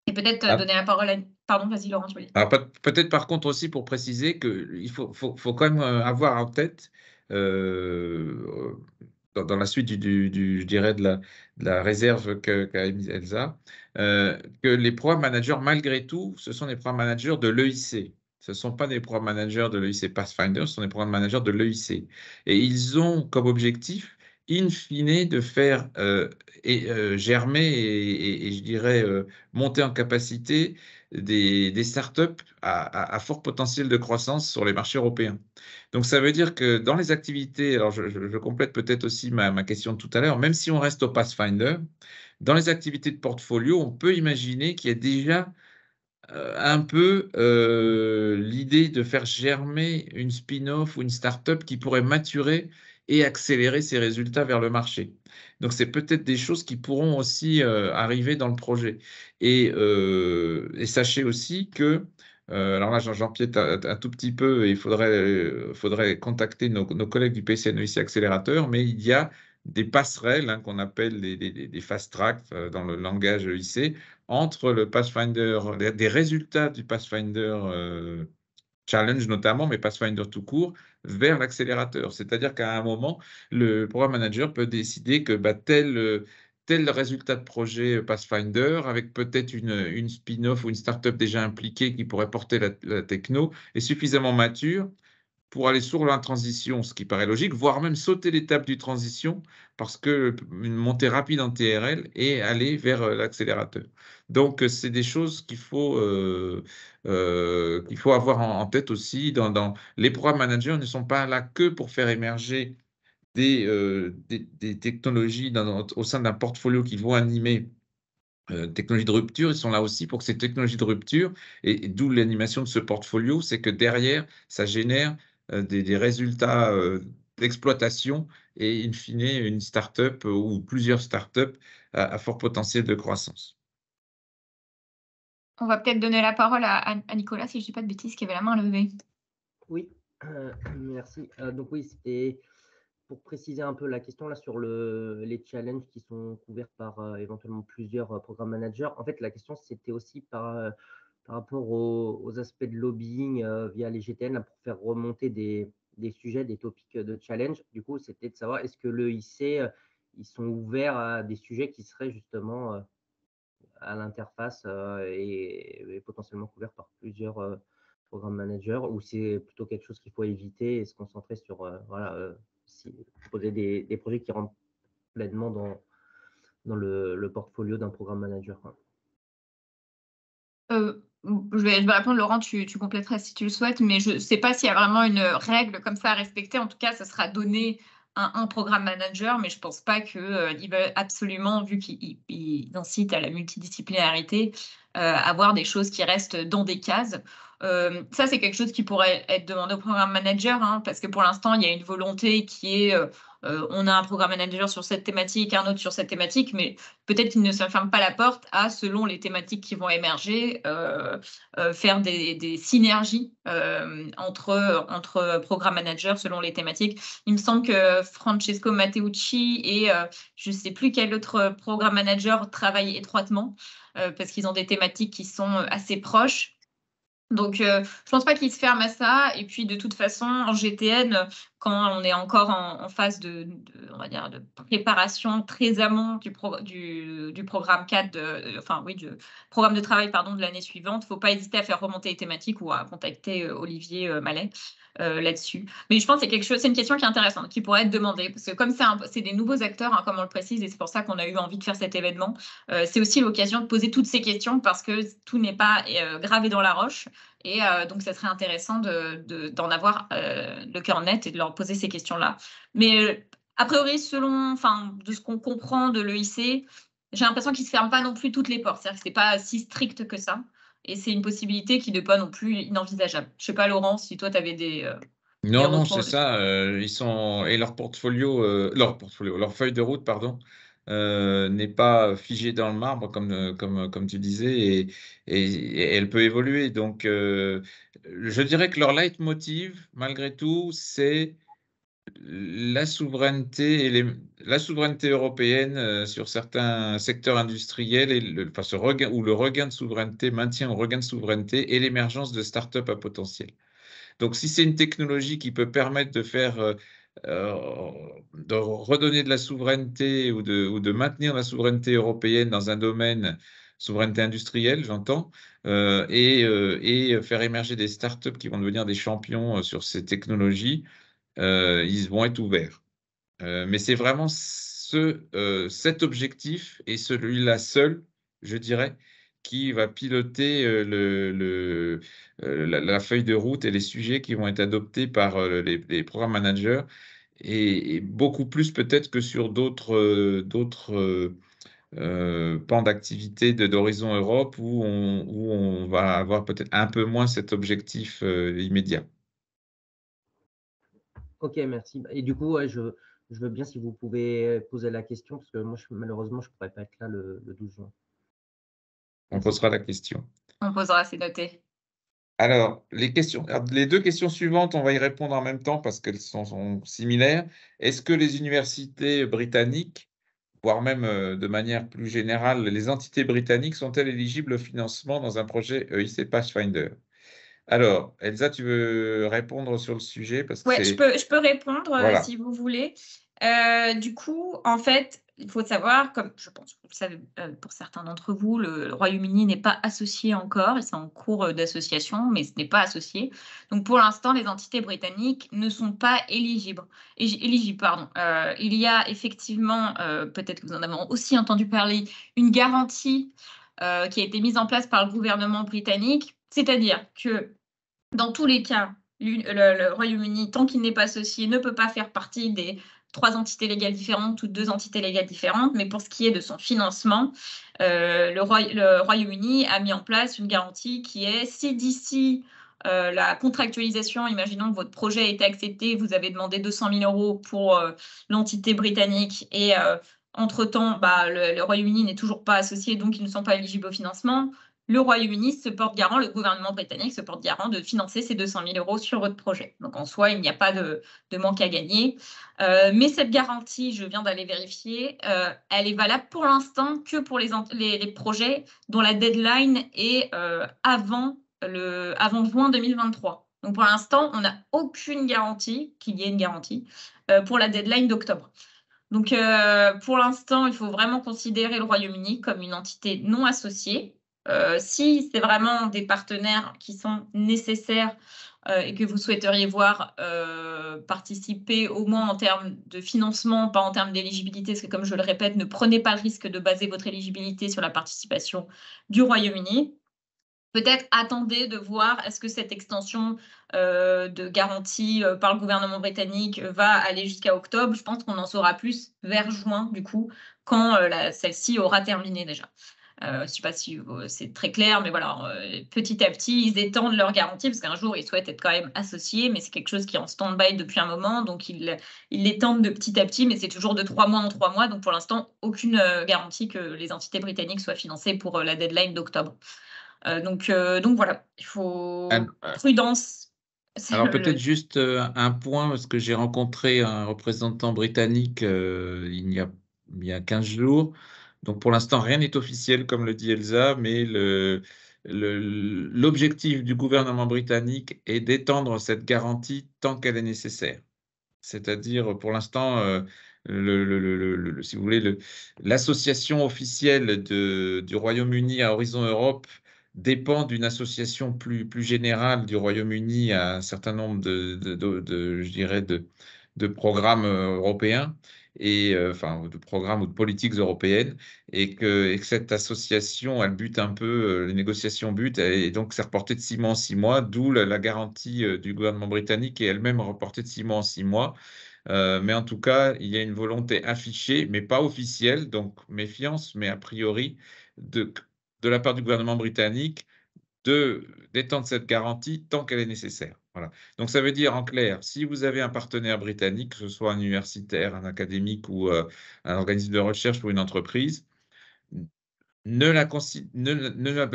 Et peut-être donner la parole à... Pardon, vas-y Laurent, tu voulais. Alors, peut-être par contre aussi pour préciser qu'il faut quand même avoir en tête, dans la suite je dirais de la réserve qu'a émise Elsa, que les programmes managers, malgré tout, ce sont des programmes managers de l'EIC. Ce ne sont pas des programmes managers de l'EIC Pathfinder, ce sont des programmes managers de l'EIC. Et ils ont comme objectif, in fine, de faire germer et je dirais monter en capacité des startups à fort potentiel de croissance sur les marchés européens. Donc, ça veut dire que dans les activités, alors je complète peut-être aussi ma question de tout à l'heure, même si on reste au Pathfinder, dans les activités de portfolio, on peut imaginer qu'il y a déjà un peu l'idée de faire germer une spin-off ou une startup qui pourrait maturer et accélérer ses résultats vers le marché. Donc, c'est peut-être des choses qui pourront aussi arriver dans le projet. Et sachez aussi que, alors là, j'empiète un tout petit peu et il faudrait contacter nos collègues du PCNEIC Accélérateur, mais il y a des passerelles qu'on appelle des fast tracks dans le langage EIC entre le Pathfinder, des résultats du Pathfinder Challenge notamment, mais Pathfinder tout court, vers l'accélérateur. C'est-à-dire qu'à un moment, le programme manager peut décider que tel résultat de projet Pathfinder, avec peut-être une spin-off ou une startup déjà impliquée qui pourrait porter la techno, est suffisamment mature pour aller sur la transition, ce qui paraît logique, voire même sauter l'étape du transition, parce que une montée rapide en TRL et aller vers l'accélérateur. Donc, c'est des choses qu'il faut avoir en tête aussi. Les programmes managers ne sont pas là que pour faire émerger des technologies au sein d'un portfolio qui vont animer technologies de rupture, ils sont là aussi pour que ces technologies de rupture, et d'où l'animation de ce portfolio, c'est que derrière, ça génère des résultats d'exploitation et in fine, une start-up ou plusieurs start-up à fort potentiel de croissance. On va peut-être donner la parole à Nicolas, si je ne dis pas de bêtises, qui avait la main levée. Oui, merci. Donc oui, c'était pour préciser un peu la question là sur les challenges qui sont couverts par éventuellement plusieurs programmes managers. En fait, la question, c'était aussi par rapport aux aspects de lobbying via les GTN là, pour faire remonter des sujets, des topics de challenge. Du coup, c'était de savoir est-ce que l'EIC, ils sont ouverts à des sujets qui seraient justement à l'interface et potentiellement couverts par plusieurs programmes managers, ou c'est plutôt quelque chose qu'il faut éviter et se concentrer sur proposer des projets qui rentrent pleinement dans le portfolio d'un programme manager. Je vais répondre, Laurent, tu compléteras si tu le souhaites, mais je ne sais pas s'il y a vraiment une règle comme ça à respecter. En tout cas, ça sera donné à un programme manager, mais je ne pense pas qu'ils veulent absolument, vu qu'ils incitent à la multidisciplinarité, avoir des choses qui restent dans des cases. Ça, c'est quelque chose qui pourrait être demandé au programme manager, hein, parce que pour l'instant, il y a une volonté qui est on a un programme manager sur cette thématique, un autre sur cette thématique, mais peut-être qu'il ne se ferme pas la porte à, selon les thématiques qui vont émerger, faire des synergies entre programmes managers selon les thématiques. Il me semble que Francesco Matteucci et je ne sais plus quel autre programme manager travaillent étroitement parce qu'ils ont des thématiques qui sont assez proches. Donc, je ne pense pas qu'ils se ferment à ça. Et puis, de toute façon, en GTN, quand on est encore en phase on va dire, de préparation très amont du programme 4, du programme de travail de l'année suivante, il ne faut pas hésiter à faire remonter les thématiques ou à contacter Olivier Mallet là-dessus. Mais je pense que c'est une question qui est intéressante, qui pourrait être demandée, parce que comme c'est des nouveaux acteurs, hein, comme on le précise, et c'est pour ça qu'on a eu envie de faire cet événement, c'est aussi l'occasion de poser toutes ces questions, parce que tout n'est pas gravé dans la roche. Et donc, ça serait intéressant d'en avoir le cœur net et de leur poser ces questions-là. Mais a priori, de ce qu'on comprend de l'EIC, j'ai l'impression qu'ils ne se ferment pas non plus toutes les portes. C'est-à-dire que ce n'est pas si strict que ça. et c'est une possibilité qui n'est pas non plus inenvisageable. Je ne sais pas, Laurent, si toi, tu avais des Non, non, retours c'est ça. Ils sont et leur feuille de route, pardon, n'est pas figée dans le marbre comme tu disais, et elle peut évoluer. Donc, je dirais que leur leitmotiv, malgré tout, c'est la souveraineté la souveraineté européenne sur certains secteurs industriels et enfin, le regain de souveraineté, maintien ou regain de souveraineté et l'émergence de start-up à potentiel. Donc, si c'est une technologie qui peut permettre euh, de redonner de la souveraineté ou de maintenir la souveraineté européenne dans un domaine, souveraineté industrielle, j'entends, et faire émerger des startups qui vont devenir des champions sur ces technologies, ils vont être ouverts. Mais c'est vraiment cet objectif et celui-là seul, je dirais, qui va piloter la feuille de route et les sujets qui vont être adoptés par les programmes managers, et beaucoup plus peut-être que sur d'autres pans d'activité d'Horizon Europe où on va avoir peut-être un peu moins cet objectif immédiat. Ok, merci. Et du coup, ouais, je veux bien si vous pouvez poser la question, parce que moi, malheureusement, je ne pourrais pas être là le 12 juin. On posera la question. On posera, c'est noté. Alors, les deux questions suivantes, on va y répondre en même temps parce qu'elles sont similaires. Est-ce que les universités britanniques, voire même de manière plus générale, les entités britanniques sont-elles éligibles au financement dans un projet EIC Pathfinder? Alors, Elsa, tu veux répondre sur le sujet parce que Ouais, je peux répondre Voilà. si vous voulez. Du coup, en fait, il faut savoir, comme je pense que vous le savez pour certains d'entre vous, le Royaume-Uni n'est pas associé encore, c'est en cours d'association, mais ce n'est pas associé. Donc pour l'instant, les entités britanniques ne sont pas éligibles. Pardon. Il y a effectivement, peut-être que vous en avez aussi entendu parler, une garantie qui a été mise en place par le gouvernement britannique, c'est-à-dire que dans tous les cas, le Royaume-Uni, tant qu'il n'est pas associé, ne peut pas faire partie des 3 entités légales différentes ou 2 entités légales différentes. Mais pour ce qui est de son financement, le Royaume-Uni a mis en place une garantie qui est si d'ici la contractualisation, imaginons que votre projet a été accepté, vous avez demandé 200 000 € pour l'entité britannique et entre-temps, le Royaume-Uni n'est toujours pas associé, donc ils ne sont pas éligibles au financement. Le Royaume-Uni se porte garant, le gouvernement britannique se porte garant de financer ces 200 000 € sur votre projet. Donc en soi, il n'y a pas de manque à gagner. Mais cette garantie, je viens d'aller vérifier, elle est valable pour l'instant que pour les projets dont la deadline est avant juin 2023. Donc pour l'instant, on n'a aucune garantie qu'il y ait une garantie pour la deadline d'octobre. Donc pour l'instant, il faut vraiment considérer le Royaume-Uni comme une entité non associée. Si c'est vraiment des partenaires qui sont nécessaires et que vous souhaiteriez voir participer au moins en termes de financement, pas en termes d'éligibilité, parce que comme je le répète, ne prenez pas le risque de baser votre éligibilité sur la participation du Royaume-Uni. Peut-être attendez de voir est-ce que cette extension de garantie par le gouvernement britannique va aller jusqu'à octobre. Je pense qu'on en saura plus vers juin, du coup, quand celle-ci aura terminé déjà. Je ne sais pas si c'est très clair, mais voilà, petit à petit, ils étendent leur garantie, parce qu'un jour, ils souhaitent être quand même associés, mais c'est quelque chose qui est en stand-by depuis un moment, donc ils l'étendent de petit à petit, mais c'est toujours de 3 mois en 3 mois, donc pour l'instant, aucune garantie que les entités britanniques soient financées pour la deadline d'octobre. Donc voilà, il faut prudence. Alors peut-être juste un point, parce que j'ai rencontré un représentant britannique il y a 15 jours. Donc pour l'instant, rien n'est officiel, comme le dit Elsa, mais l'objectif du gouvernement britannique est d'étendre cette garantie tant qu'elle est nécessaire. C'est-à-dire, pour l'instant, si vous voulez, l'association officielle du Royaume-Uni à Horizon Europe dépend d'une association plus générale du Royaume-Uni à un certain nombre je dirais, de programmes européens, enfin, de programmes ou de politiques européennes, et que cette association, elle bute un peu, les négociations butent, et donc c'est reporté de 6 mois en 6 mois, d'où la garantie du gouvernement britannique, et elle-même reportée de 6 mois en 6 mois. Mais en tout cas, il y a une volonté affichée, mais pas officielle, donc méfiance, mais a priori, de la part du gouvernement britannique, d'étendre cette garantie tant qu'elle est nécessaire. Voilà. Donc, ça veut dire, en clair, si vous avez un partenaire britannique, que ce soit un universitaire, un académique ou un organisme de recherche pour une entreprise, ne la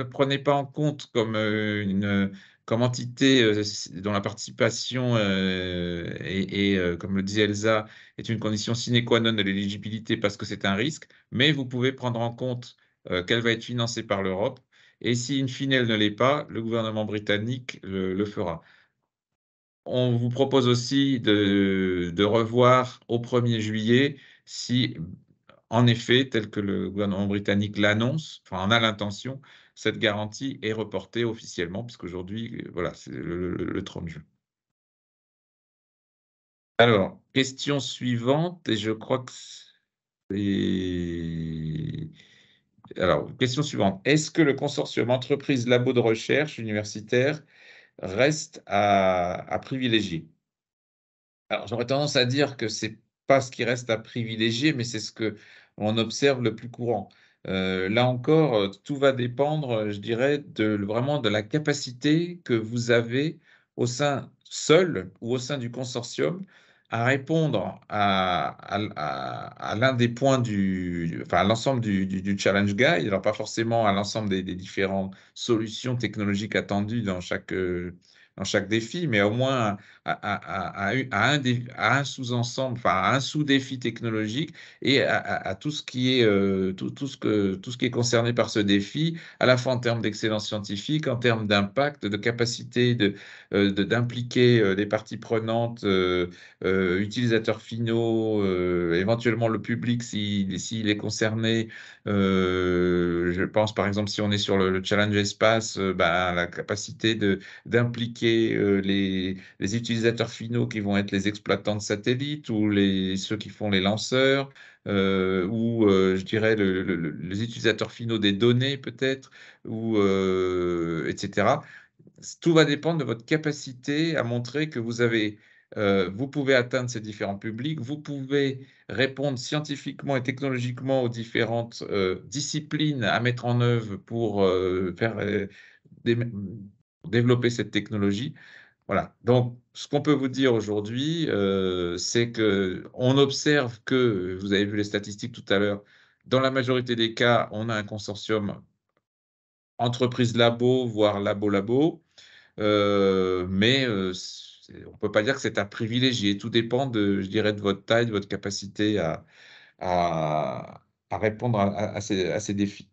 prenez pas en compte comme, comme entité dont la participation comme le disait Elsa, est une condition sine qua non de l'éligibilité parce que c'est un risque, mais vous pouvez prendre en compte qu'elle va être financée par l'Europe et si in fine elle ne l'est pas, le gouvernement britannique le fera. On vous propose aussi de revoir au 1er juillet si, en effet, tel que le gouvernement britannique l'annonce, enfin en a l'intention, cette garantie est reportée officiellement, puisqu'aujourd'hui, voilà, c'est le 30 juin. Alors, question suivante, et je crois que c'est... Alors, question suivante. Est-ce que le consortium entreprise labo de recherche universitaire reste à privilégier? Alors, j'aurais tendance à dire que c'est pas ce qui reste à privilégier, mais c'est ce qu'on observe le plus courant. Là encore, tout va dépendre, je dirais, vraiment de la capacité que vous avez au sein seul ou au sein du consortium à répondre à l'un des points enfin, à l'ensemble du challenge guide, alors pas forcément à l'ensemble des différentes solutions technologiques attendues dans chaque défi, mais au moins à un sous-ensemble, enfin à un sous-défi technologique et à tout ce qui est tout ce qui est concerné par ce défi, à la fois en termes d'excellence scientifique, en termes d'impact, de capacité d'impliquer les parties prenantes, utilisateurs finaux, éventuellement le public s'il est concerné. Je pense par exemple si on est sur le challenge espace, la capacité d'impliquer les utilisateurs finaux qui vont être les exploitants de satellites ou ceux qui font les lanceurs, ou je dirais les utilisateurs finaux des données peut-être, ou etc. Tout va dépendre de votre capacité à montrer que vous pouvez atteindre ces différents publics, vous pouvez répondre scientifiquement et technologiquement aux différentes disciplines à mettre en œuvre pour développer cette technologie. Voilà. Donc, ce qu'on peut vous dire aujourd'hui, c'est qu'on observe que, vous avez vu les statistiques tout à l'heure, dans la majorité des cas, on a un consortium entreprise-labo, voire labo-labo, mais on ne peut pas dire que c'est à privilégier. Tout dépend, je dirais, de votre taille, de votre capacité à répondre à ces défis.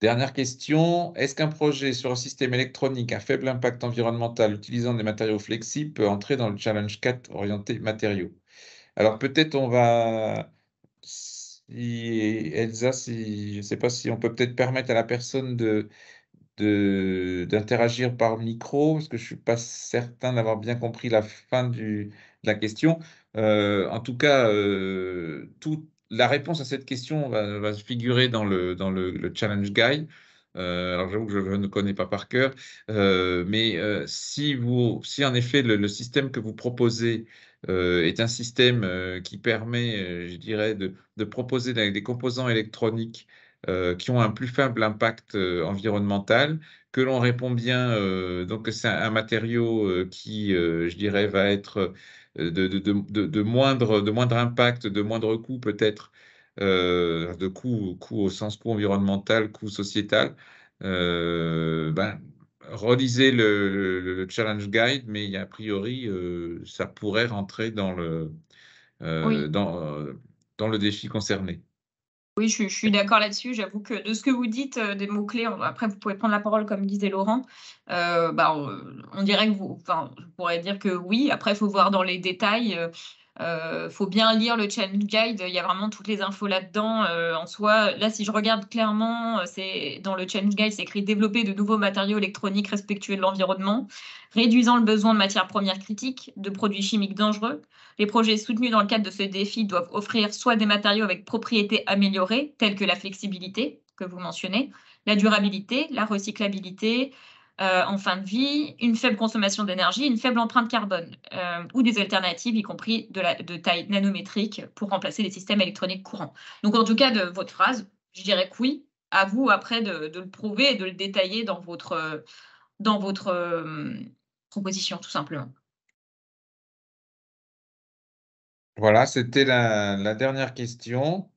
Dernière question, est-ce qu'un projet sur un système électronique à faible impact environnemental utilisant des matériaux flexibles peut entrer dans le challenge 4 orienté matériaux? Alors peut-être on va, Elsa, je ne sais pas si on peut peut-être permettre à la personne d'interagir par micro, parce que je ne suis pas certain d'avoir bien compris la fin de la question. En tout cas, la réponse à cette question va figurer dans le challenge guide. Alors j'avoue que je ne connais pas par cœur, mais si en effet le système que vous proposez est un système qui permet, je dirais, de proposer des composants électroniques qui ont un plus faible impact environnemental, que l'on répond bien, donc c'est un matériau qui, je dirais, va être de moindre impact, de moindre coût peut-être, de coût au sens coût environnemental, coût sociétal. Relisez le challenge guide, mais a priori, ça pourrait rentrer dans Oui. dans le défi concerné. Oui, je suis d'accord là-dessus. J'avoue que de ce que vous dites, des mots-clés, après vous pouvez prendre la parole comme disait Laurent. On dirait que je pourrais dire que oui. Après, il faut voir dans les détails. Faut bien lire le challenge guide. Il y a vraiment toutes les infos là-dedans. En soi, là, si je regarde clairement, c'est dans le challenge guide, c'est écrit développer de nouveaux matériaux électroniques respectueux de l'environnement, réduisant le besoin de matières premières critiques, de produits chimiques dangereux. Les projets soutenus dans le cadre de ce défi doivent offrir soit des matériaux avec propriétés améliorées, telles que la flexibilité que vous mentionnez, la durabilité, la recyclabilité en fin de vie, une faible consommation d'énergie, une faible empreinte carbone, ou des alternatives, y compris de taille nanométrique, pour remplacer les systèmes électroniques courants. Donc, en tout cas, de votre phrase, je dirais que oui, à vous après de le prouver et de le détailler dans votre proposition, tout simplement. Voilà, c'était la dernière question.